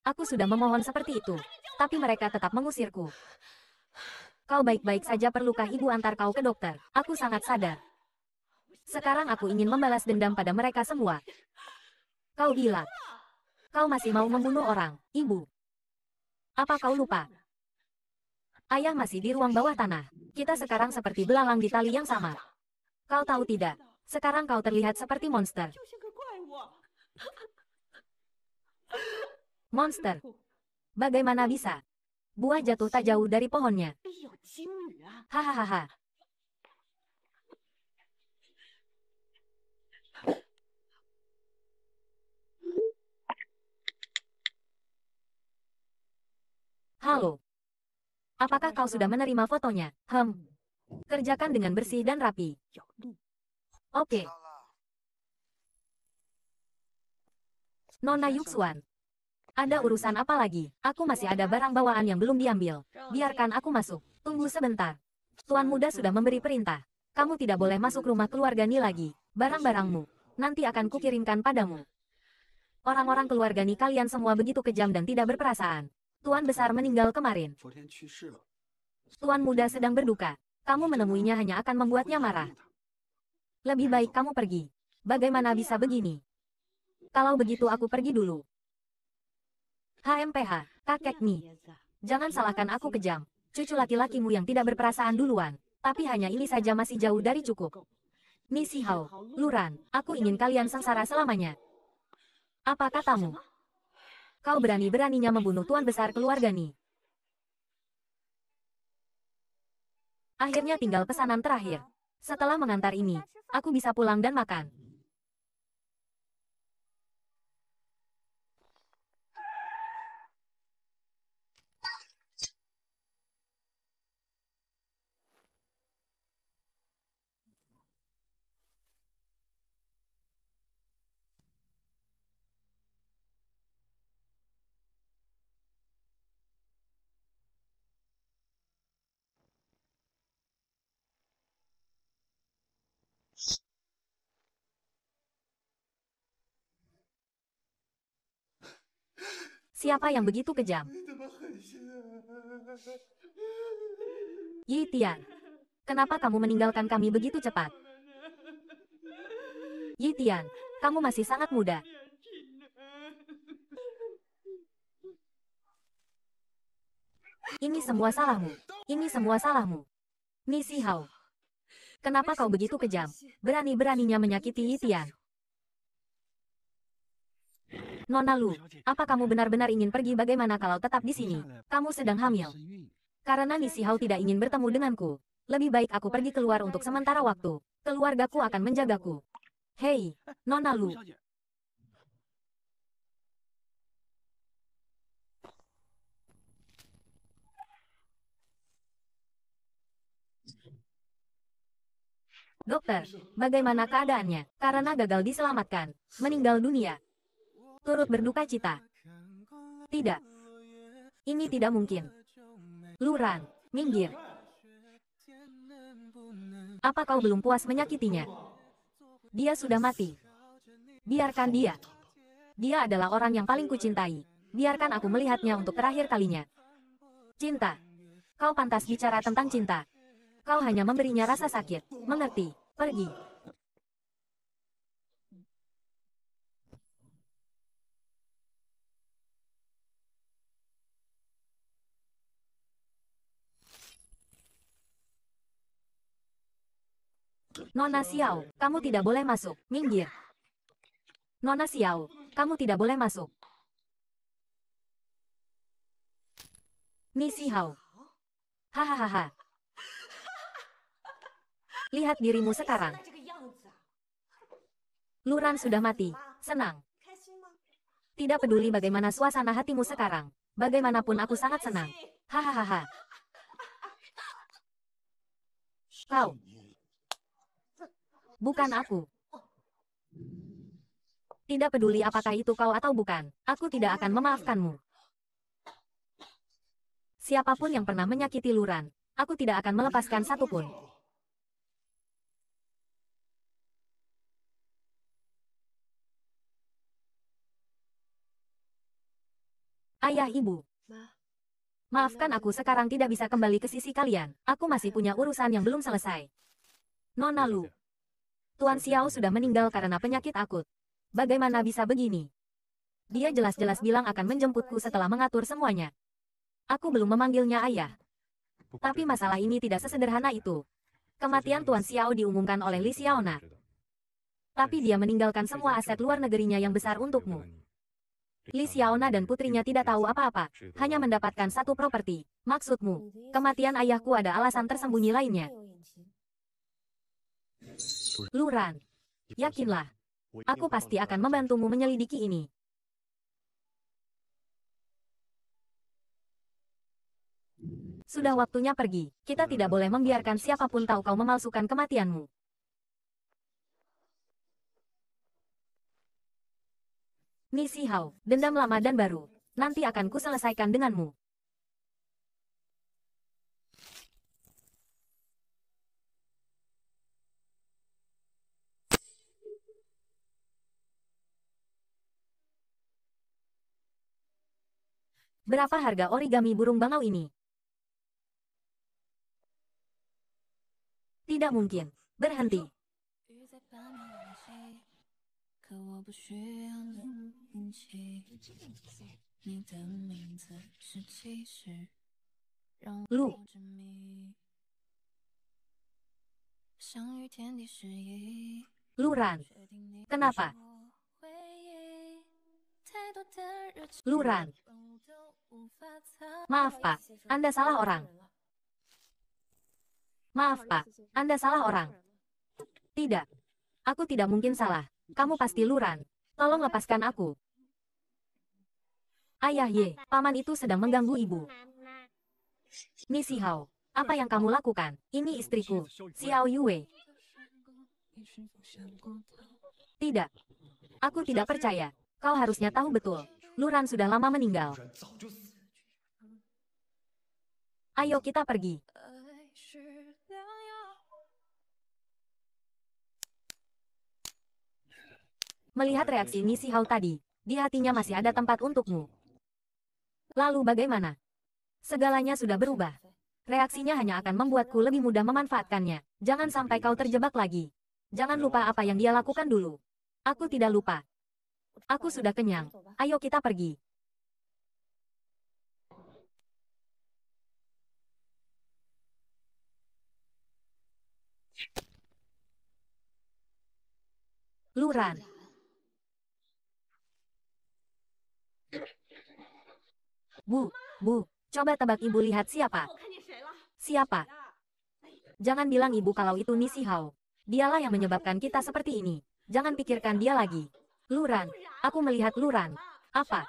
Aku sudah memohon seperti itu, tapi mereka tetap mengusirku. Kau baik-baik saja, perlukah ibu antar kau ke dokter? Aku sangat sadar. Sekarang aku ingin membalas dendam pada mereka semua. Kau bilang, kau masih mau membunuh orang, ibu. Apa kau lupa? Ayah masih di ruang bawah tanah. Kita sekarang seperti belalang di tali yang sama. Kau tahu tidak? Sekarang kau terlihat seperti monster. Monster? Bagaimana bisa? Buah jatuh tak jauh dari pohonnya. Hahaha. Halo. Apakah kau sudah menerima fotonya? Kerjakan dengan bersih dan rapi. Oke. Nona Yuxuan. Ada urusan apa lagi? Aku masih ada barang bawaan yang belum diambil. Biarkan aku masuk. Tunggu sebentar. Tuan muda sudah memberi perintah. Kamu tidak boleh masuk rumah keluarga Ni lagi. Barang-barangmu nanti akan kukirimkan padamu. Orang-orang keluarga Ni kalian semua begitu kejam dan tidak berperasaan. Tuan besar meninggal kemarin. Tuan muda sedang berduka. Kamu menemuinya hanya akan membuatnya marah. Lebih baik kamu pergi. Bagaimana bisa begini? Kalau begitu aku pergi dulu. HMPH, kakek Ni. Jangan salahkan aku kejam. Cucu laki-lakimu yang tidak berperasaan duluan. Tapi hanya ini saja masih jauh dari cukup. Ni Si Hao, Luran, aku ingin kalian sengsara selamanya. Apa katamu? Kau berani-beraninya membunuh tuan besar keluarga Ni. Akhirnya tinggal pesanan terakhir. Setelah mengantar ini, aku bisa pulang dan makan. Siapa yang begitu kejam? Yi Tian, kenapa kamu meninggalkan kami begitu cepat? Yi Tian, kamu masih sangat muda. Ini semua salahmu. Ini semua salahmu. Ni Si Hao, kenapa kau begitu kejam? Berani-beraninya menyakiti Yi Tian. Nona Lu, apa kamu benar-benar ingin pergi? Bagaimana kalau tetap di sini? Kamu sedang hamil. Karena Ni Si Hao tidak ingin bertemu denganku. Lebih baik aku pergi keluar untuk sementara waktu. Keluargaku akan menjagaku. Hei, Nona Lu. Dokter, bagaimana keadaannya? Karena gagal diselamatkan. Meninggal dunia. Turut berduka cita. Tidak. Ini tidak mungkin. Luran, minggir. Apa kau belum puas menyakitinya? Dia sudah mati. Biarkan dia. Dia adalah orang yang paling kucintai. Biarkan aku melihatnya untuk terakhir kalinya. Cinta. Kau pantas bicara tentang cinta. Kau hanya memberinya rasa sakit. Mengerti? Pergi. Nona Xiao, kamu tidak boleh masuk. Minggir. Nona Xiao, kamu tidak boleh masuk. Ni Si Hao. Hahaha. Lihat dirimu sekarang. Luran sudah mati. Senang. Tidak peduli bagaimana suasana hatimu sekarang. Bagaimanapun aku sangat senang. Hahaha. Kau. Bukan aku. Tidak peduli apakah itu kau atau bukan. Aku tidak akan memaafkanmu. Siapapun yang pernah menyakiti Luran, aku tidak akan melepaskan satupun. Ayah ibu. Maafkan aku sekarang tidak bisa kembali ke sisi kalian. Aku masih punya urusan yang belum selesai. Nona Lu. Tuan Xiao sudah meninggal karena penyakit akut. Bagaimana bisa begini? Dia jelas-jelas bilang akan menjemputku setelah mengatur semuanya. Aku belum memanggilnya ayah. Tapi masalah ini tidak sesederhana itu. Kematian Tuan Xiao diumumkan oleh Li Xiaona. Tapi dia meninggalkan semua aset luar negerinya yang besar untukmu. Li Xiaona dan putrinya tidak tahu apa-apa, hanya mendapatkan satu properti. Maksudmu, kematian ayahku ada alasan tersembunyi lainnya. Luran, yakinlah, aku pasti akan membantumu menyelidiki ini. Sudah waktunya pergi. Kita tidak boleh membiarkan siapapun tahu kau memalsukan kematianmu. Ni Si Hao, dendam lama dan baru. Nanti akan kuselesaikan denganmu. Berapa harga origami burung bangau ini? Tidak mungkin. Berhenti. Lu. Luran. Kenapa? Luran. Maaf Pak, Anda salah orang. Maaf Pak, Anda salah orang. Tidak. Aku tidak mungkin salah. Kamu pasti Luran. Tolong lepaskan aku. Ayah Ye, paman itu sedang mengganggu ibu. Ni Si Hao, apa yang kamu lakukan? Ini istriku, Xiao Yue. Tidak. Aku tidak percaya. Kau harusnya tahu betul. Luran sudah lama meninggal. Ayo kita pergi. Melihat reaksi Ni Si Hao tadi, di hatinya masih ada tempat untukmu. Lalu bagaimana? Segalanya sudah berubah. Reaksinya hanya akan membuatku lebih mudah memanfaatkannya. Jangan sampai kau terjebak lagi. Jangan lupa apa yang dia lakukan dulu. Aku tidak lupa. Aku sudah kenyang. Ayo kita pergi. Luran. Bu, coba tebak ibu lihat siapa? Siapa? Jangan bilang ibu kalau itu Ni Si Hao. Dialah yang menyebabkan kita seperti ini. Jangan pikirkan dia lagi. Luran, aku melihat Luran. Apa?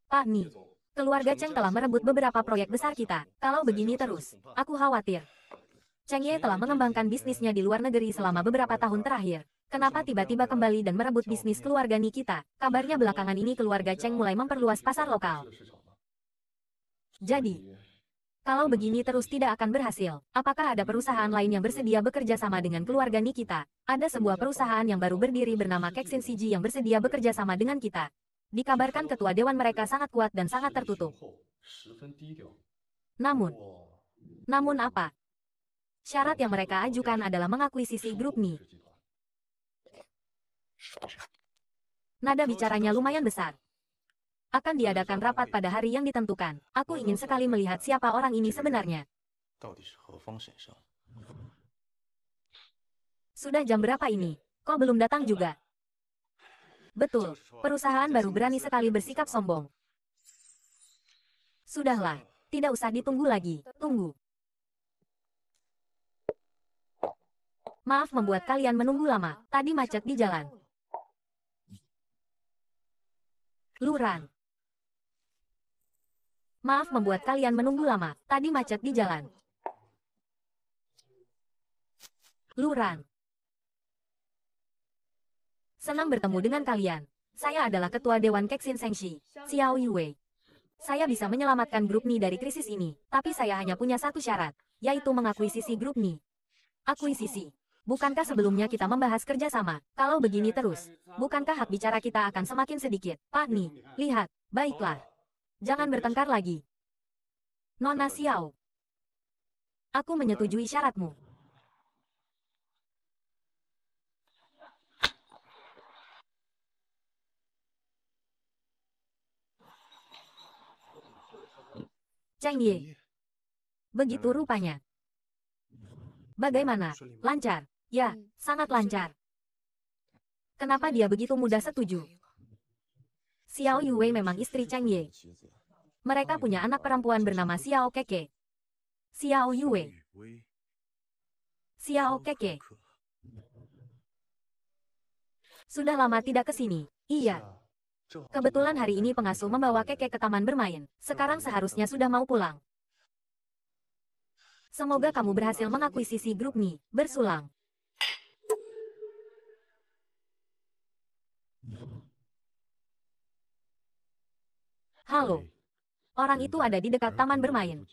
Pak Ni, keluarga Cheng telah merebut beberapa proyek besar kita. Kalau begini terus, aku khawatir. Cheng Ye telah mengembangkan bisnisnya di luar negeri selama beberapa tahun terakhir. Kenapa tiba-tiba kembali dan merebut bisnis keluarga Ni kita? Kabarnya belakangan ini keluarga Cheng mulai memperluas pasar lokal. Jadi, kalau begini terus tidak akan berhasil. Apakah ada perusahaan lain yang bersedia bekerja sama dengan keluarga Ni kita? Ada sebuah perusahaan yang baru berdiri bernama Kexin CG yang bersedia bekerja sama dengan kita. Dikabarkan ketua dewan mereka sangat kuat dan sangat tertutup. Namun apa? Syarat yang mereka ajukan adalah mengakuisisi grup Ni. Nada bicaranya lumayan besar. Akan diadakan rapat pada hari yang ditentukan. Aku ingin sekali melihat siapa orang ini sebenarnya. Sudah jam berapa ini? Kok belum datang juga? Betul, perusahaan baru berani sekali bersikap sombong. Sudahlah, tidak usah ditunggu lagi. Tunggu. Maaf membuat kalian menunggu lama. Tadi macet di jalan. Luran. Maaf membuat kalian menunggu lama. Tadi macet di jalan. Luran. Senang bertemu dengan kalian. Saya adalah Ketua Dewan Kexin Sengshi, Xiao Yue. Saya bisa menyelamatkan grup Ni dari krisis ini, tapi saya hanya punya satu syarat, yaitu mengakuisisi grup Ni. Akuisisi. Bukankah sebelumnya kita membahas kerjasama? Kalau begini terus, bukankah hak bicara kita akan semakin sedikit? Pak Ni, lihat, baiklah. Jangan bertengkar lagi. Nona Xiao. Aku menyetujui syaratmu. Cheng Ye. Begitu rupanya. Bagaimana? Lancar? Ya, sangat lancar. Kenapa dia begitu mudah setuju? Xiao Yue memang istri Cheng Ye. Mereka punya anak perempuan bernama Xiao Keke. Xiao Yue. Xiao Keke. Sudah lama tidak ke sini. Iya. Kebetulan hari ini pengasuh membawa Keke ke taman bermain. Sekarang seharusnya sudah mau pulang. Semoga kamu berhasil mengakuisisi grup Ni. Bersulang. Halo. Orang itu ada di dekat taman bermain.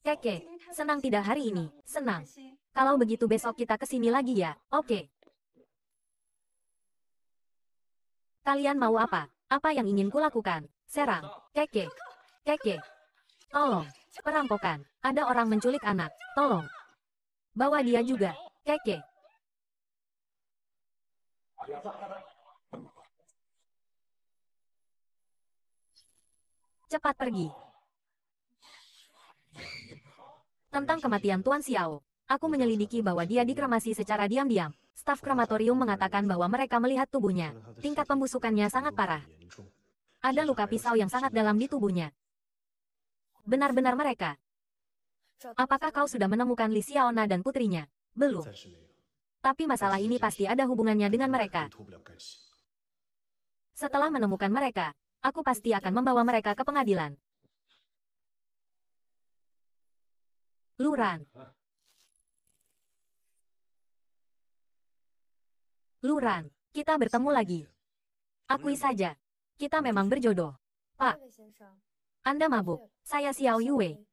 Keke, senang tidak hari ini? Senang. Kalau begitu besok kita ke sini lagi ya, oke. Kalian mau apa? Apa yang ingin kulakukan? Serang. Keke. Keke. Tolong. Perampokan. Ada orang menculik anak. Tolong. Bawa dia juga. Keke. Cepat pergi. Tentang kematian Tuan Xiao, aku menyelidiki bahwa dia dikremasi secara diam-diam. Staf krematorium mengatakan bahwa mereka melihat tubuhnya. Tingkat pembusukannya sangat parah. Ada luka pisau yang sangat dalam di tubuhnya. Benar-benar mereka. Apakah kau sudah menemukan Li Xiaona dan putrinya? Belum. Tapi masalah ini pasti ada hubungannya dengan mereka. Setelah menemukan mereka, aku pasti akan membawa mereka ke pengadilan. Luran. Luran, kita bertemu lagi. Akui saja, kita memang berjodoh. Pak, Anda mabuk. Saya Xiao Yue.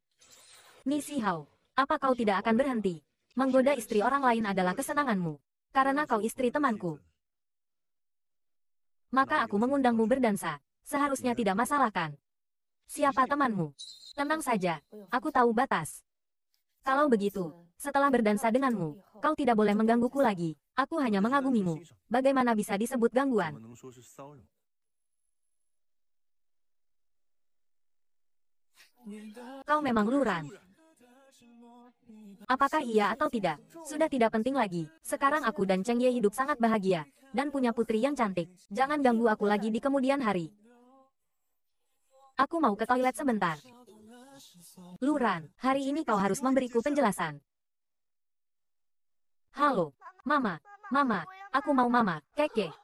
Ni Xihao, apa kau tidak akan berhenti? Menggoda istri orang lain adalah kesenanganmu. Karena kau istri temanku. Maka aku mengundangmu berdansa. Seharusnya tidak masalah kan? Siapa temanmu? Tenang saja, aku tahu batas. Kalau begitu, setelah berdansa denganmu, kau tidak boleh menggangguku lagi. Aku hanya mengagumimu. Bagaimana bisa disebut gangguan? Kau memang luran. Apakah iya atau tidak? Sudah tidak penting lagi. Sekarang aku dan Cheng Ye hidup sangat bahagia. Dan punya putri yang cantik. Jangan ganggu aku lagi di kemudian hari. Aku mau ke toilet sebentar. Luran, hari ini kau harus memberiku penjelasan. Halo, Mama. Mama, aku mau Mama. Keke.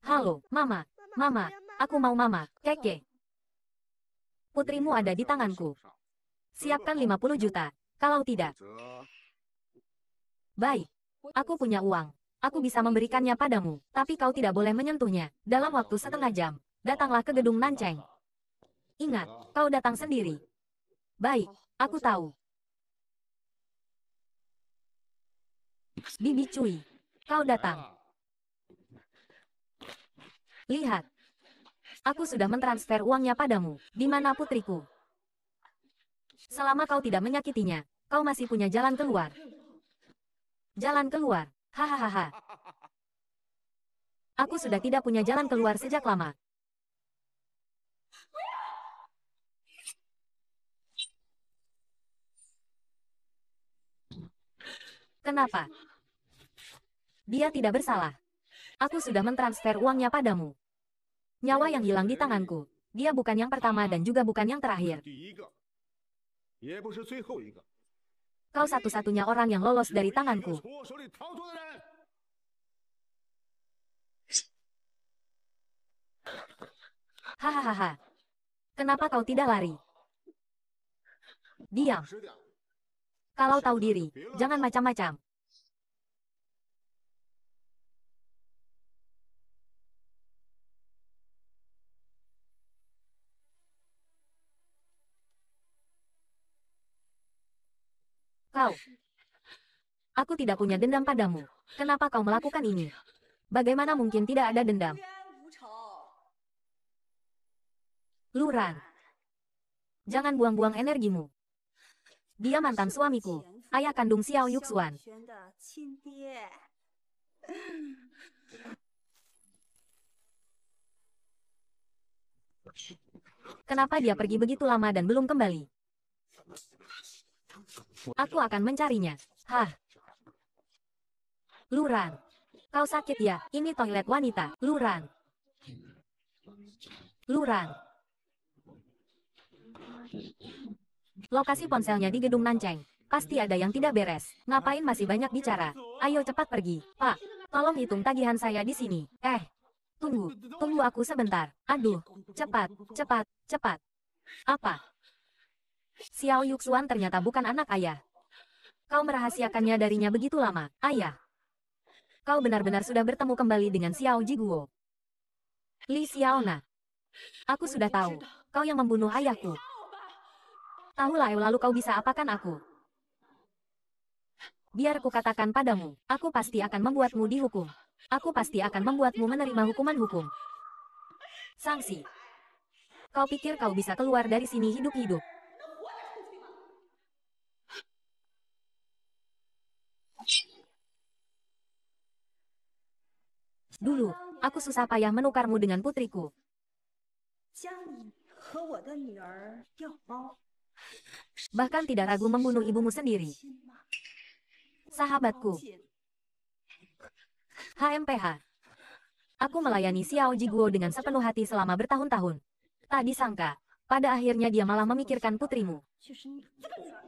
Halo, Mama. Mama, aku mau Mama. Keke. Putrimu ada di tanganku. Siapkan 50 juta. Kalau tidak. Baik. Aku punya uang. Aku bisa memberikannya padamu. Tapi kau tidak boleh menyentuhnya. Dalam waktu setengah jam. Datanglah ke gedung Nancheng. Ingat, kau datang sendiri. Baik, aku tahu. Bibi Cui, kau datang. Lihat. Aku sudah mentransfer uangnya padamu. Di mana putriku? Selama kau tidak menyakitinya, kau masih punya jalan keluar. Jalan keluar. Hahaha. Aku sudah tidak punya jalan keluar sejak lama. Kenapa? Dia tidak bersalah. Aku sudah mentransfer uangnya padamu. Nyawa yang hilang di tanganku. Dia bukan yang pertama dan juga bukan yang terakhir. 也不是最后一个。 Kau satu-satunya orang yang lolos dari tanganku. 从我手里逃脱的人。 Hahaha. Kenapa kau tidak lari? Diam. 老实点， Kalau tahu diri, jangan macam-macam. Kau. Aku tidak punya dendam padamu. Kenapa kau melakukan ini? Bagaimana mungkin tidak ada dendam? 冤无仇。 Luran. Jangan buang-buang energimu. Dia mantan suamiku, ayah kandung Xiao Yuxuan. 萧宇轩的亲爹。 Kenapa dia pergi begitu lama dan belum kembali? Aku akan mencarinya. Hah? Luran. Kau sakit ya? Ini toilet wanita. Luran. Luran. Lokasi ponselnya di gedung Nanceng. Pasti ada yang tidak beres. Ngapain masih banyak bicara? Ayo cepat pergi. Pak, tolong hitung tagihan saya di sini. Tunggu. Tunggu aku sebentar. Aduh. Cepat, cepat, cepat. Apa? Xiao Yuxuan ternyata bukan anak ayah. Kau merahasiakannya darinya begitu lama, ayah. Kau benar-benar sudah bertemu kembali dengan Xiao Jiguo. Li Xiaona. Aku sudah tahu. Kau yang membunuh ayahku. Tahu lah lalu kau bisa apakan aku? Biar ku katakan padamu, aku pasti akan membuatmu dihukum. Aku pasti akan membuatmu menerima hukuman hukum. Sanksi. Kau pikir kau bisa keluar dari sini hidup-hidup? Dulu, aku susah payah menukarmu dengan putriku. 将你和我的女儿调包。 Bahkan tidak ragu membunuh ibumu sendiri. 亲妈， Sahabatku, 亲 HMPH. Aku melayani Xiao Jiguo dengan sepenuh hati selama bertahun-tahun. Tak disangka, pada akhirnya dia malah memikirkan putrimu. 就是你这个女儿。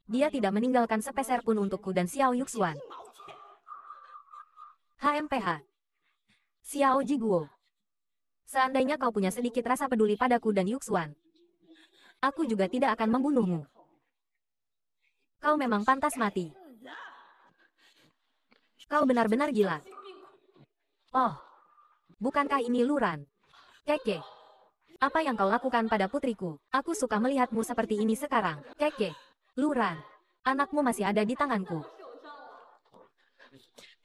Dia tidak meninggalkan sepeser pun untukku dan Xiao Yuxuan. HMPH. Xiao Jiguo. Seandainya kau punya sedikit rasa peduli padaku dan Yuxuan, aku juga tidak akan membunuhmu. Kau memang pantas mati. Kau benar-benar gila. Oh, bukankah ini Luran? Keke. Apa yang kau lakukan pada putriku? Aku suka melihatmu seperti ini sekarang. Keke. Luran. Anakmu masih ada di tanganku.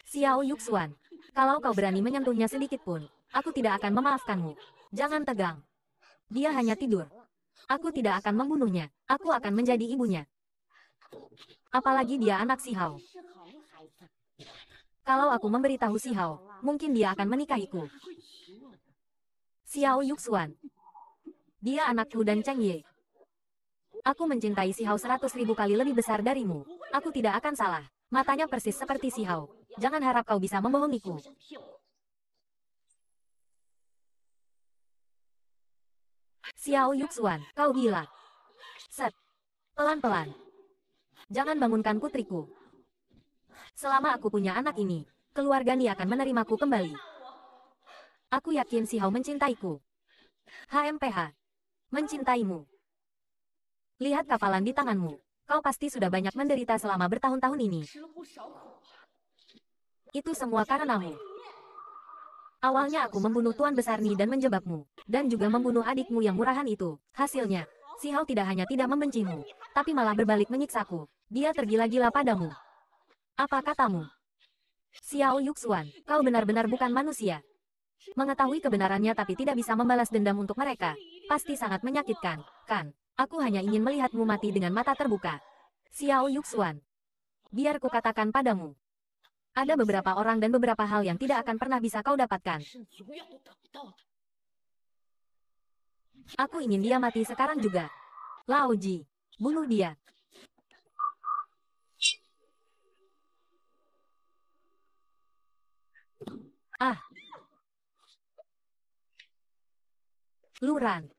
Xiao Yuxuan. Kalau kau berani menyentuhnya sedikit pun, aku tidak akan memaafkanmu. Jangan tegang. Dia hanya tidur. Aku tidak akan membunuhnya. Aku akan menjadi ibunya. Apalagi dia anak Si Hao. Kalau aku memberitahu Si Hao, mungkin dia akan menikahiku. Xiao Yuxuan. Dia anakku dan Cheng Ye. Aku mencintai Si Hao 100.000 kali lebih besar darimu. Aku tidak akan salah. Matanya persis seperti Si Hao. Jangan harap kau bisa membohongiku. Xiao Yuxuan, kau gila. Set. Pelan-pelan. Jangan bangunkan putriku. Selama aku punya anak ini, keluarga Ni akan menerimaku kembali. Aku yakin Si Hao mencintaiku. HMPH. Mencintaimu. Lihat kapalan di tanganmu. Kau pasti sudah banyak menderita selama bertahun-tahun ini. Itu semua karenamu. Awalnya aku membunuh Tuan Besar Ni dan menjebakmu. Dan juga membunuh adikmu yang murahan itu. Hasilnya, Si Hao tidak hanya tidak membencimu, tapi malah berbalik menyiksaku. Dia tergila-gila padamu. Apa katamu? Xiao Yuxuan, kau benar-benar bukan manusia. Mengetahui kebenarannya tapi tidak bisa membalas dendam untuk mereka. Pasti sangat menyakitkan, kan? Aku hanya ingin melihatmu mati dengan mata terbuka. Xiao Yuxuan. Biar ku katakan padamu. Ada beberapa orang dan beberapa hal yang tidak akan pernah bisa kau dapatkan. Aku ingin dia mati sekarang juga. Lao Ji, bunuh dia. Ah. Luran.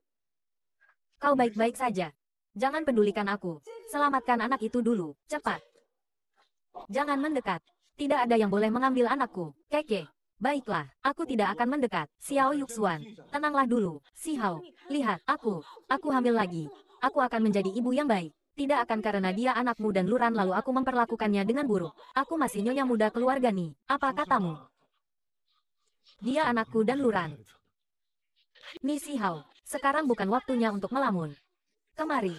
Kau baik-baik saja. Jangan pedulikan aku. Selamatkan anak itu dulu. Cepat. Jangan mendekat. Tidak ada yang boleh mengambil anakku. Keke. Baiklah, aku tidak akan mendekat. Xiao Yuxuan, tenanglah dulu. Si Hao, lihat, aku hamil lagi. Aku akan menjadi ibu yang baik. Tidak akan karena dia anakmu dan Luran lalu aku memperlakukannya dengan buruk. Aku masih nyonya muda keluarga nih. Apa katamu? Dia anakku dan Luran. Ni Si Hao, sekarang bukan waktunya untuk melamun. Kemari.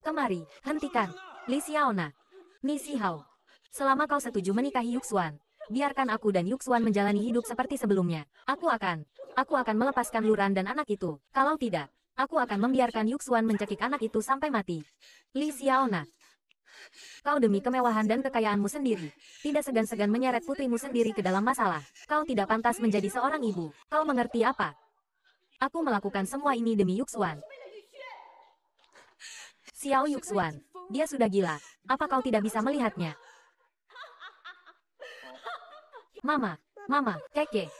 Kemari, hentikan. Li Xiaona. Ni Si Hao. Selama kau setuju menikahi Yuxuan, biarkan aku dan Yuxuan menjalani hidup seperti sebelumnya. Aku akan melepaskan Luran dan anak itu. Kalau tidak, aku akan membiarkan Yuxuan mencekik anak itu sampai mati. Li Xiaona. Kau demi kemewahan dan kekayaanmu sendiri, tidak segan-segan menyeret putrimu sendiri ke dalam masalah. Kau tidak pantas menjadi seorang ibu. Kau mengerti apa? Aku melakukan semua ini demi Yuxuan. Xiao Yuxuan, dia sudah gila. Apa kau tidak bisa melihatnya? Mama, Keke.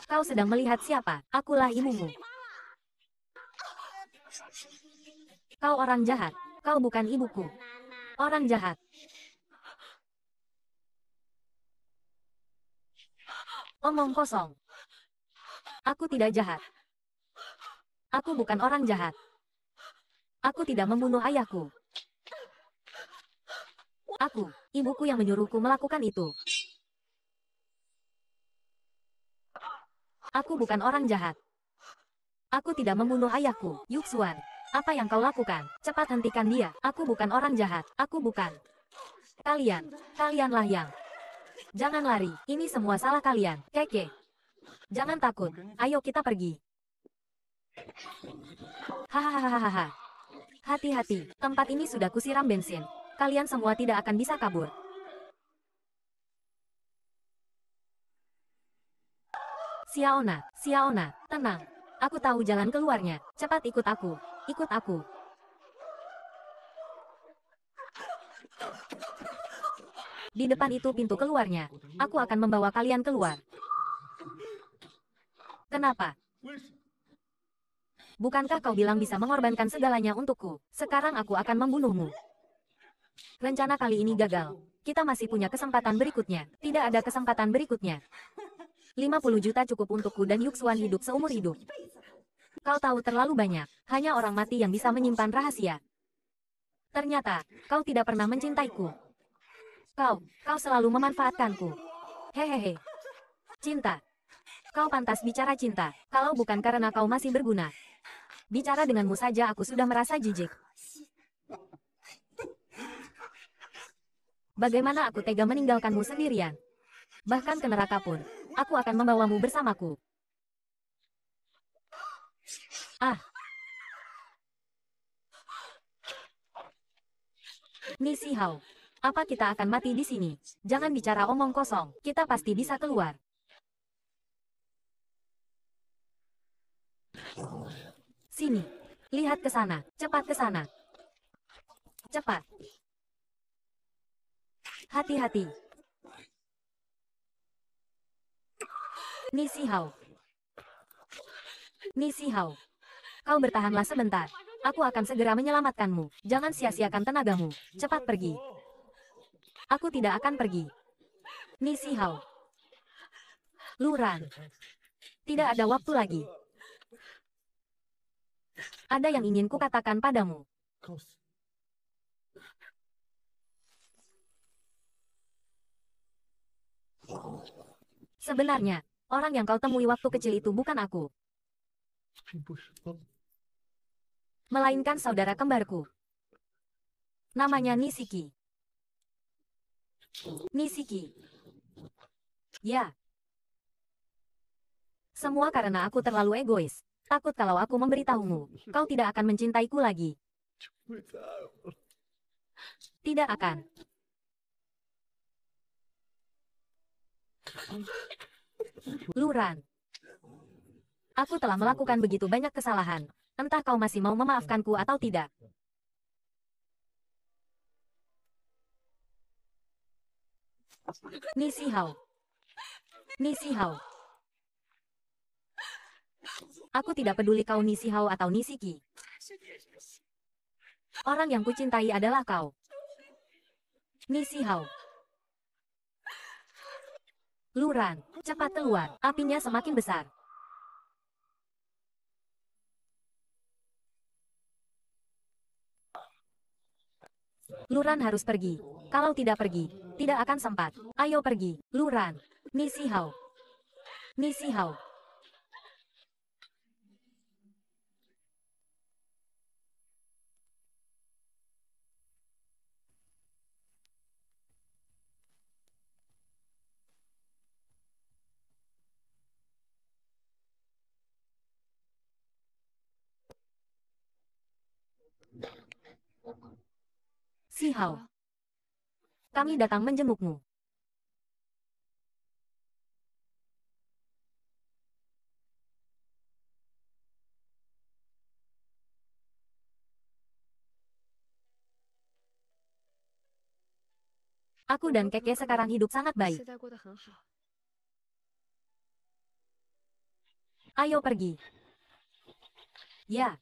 Kau sedang melihat siapa? Akulah ibumu. Kau orang jahat. Kau bukan ibuku. Orang jahat. Omong kosong. Aku tidak jahat. Aku bukan orang jahat. Aku tidak membunuh ayahku. Aku, ibuku yang menyuruhku melakukan itu. Aku bukan orang jahat. Aku tidak membunuh ayahku. Yuxuan, apa yang kau lakukan? Cepat hentikan dia. Aku bukan orang jahat. Aku bukan. Kalianlah yang. Jangan lari. Ini semua salah kalian. Keke. Jangan takut. Ayo kita pergi. Hahaha. Hati-hati. Tempat ini sudah kusiram bensin. Kalian semua tidak akan bisa kabur. Xiaona, tenang. Aku tahu jalan keluarnya. Cepat ikut aku. Di depan itu pintu keluarnya. Aku akan membawa kalian keluar. Kenapa? Bukankah kau bilang bisa mengorbankan segalanya untukku? Sekarang aku akan membunuhmu. Rencana kali ini gagal. Kita masih punya kesempatan berikutnya. Tidak ada kesempatan berikutnya. 50 juta cukup untukku dan Yuxuan hidup seumur hidup. Kau tahu terlalu banyak. Hanya orang mati yang bisa menyimpan rahasia. Ternyata, kau tidak pernah mencintaiku. Kau selalu memanfaatkanku. Hehehe. Cinta. Kau pantas bicara cinta. Kalau bukan karena kau masih berguna. Bicara denganmu saja aku sudah merasa jijik. Bagaimana aku tega meninggalkanmu sendirian? Bahkan ke neraka pun, aku akan membawamu bersamaku. Ni Si Hao, apa kita akan mati di sini? Jangan bicara omong kosong, kita pasti bisa keluar. Sini, lihat ke sana, cepat ke sana. Cepat. Hati-hati. Ni Si Hao. Kau bertahanlah sebentar. Aku akan segera menyelamatkanmu. Jangan sia-siakan tenagamu. Cepat pergi. Aku tidak akan pergi. Ni Si Hao. Luran. Tidak ada waktu lagi. Ada yang ingin kukatakan padamu. Sebenarnya, orang yang kau temui waktu kecil itu bukan aku. Melainkan saudara kembarku. Namanya Nishiki. Ya. Semua karena aku terlalu egois. Takut kalau aku memberitahumu, kau tidak akan mencintaiku lagi. Tidak akan. Luran. Aku telah melakukan begitu banyak kesalahan. Entah kau masih mau memaafkanku atau tidak. Ni Si Hao. Nisi Hao. Aku tidak peduli kau Nisi Hao atau Nisi Qi. Orang yang kucintai adalah kau. Nisi Hao. Luran, cepat keluar. Apinya semakin besar. Luran harus pergi. Kalau tidak pergi, tidak akan sempat. Ayo pergi, Luran. Nisi Hao. Nisi Hao. Si Hao. Kami datang menjengukmu. Aku dan Keke sekarang hidup sangat baik. 现在过得很好。 Ayo pergi. Ya,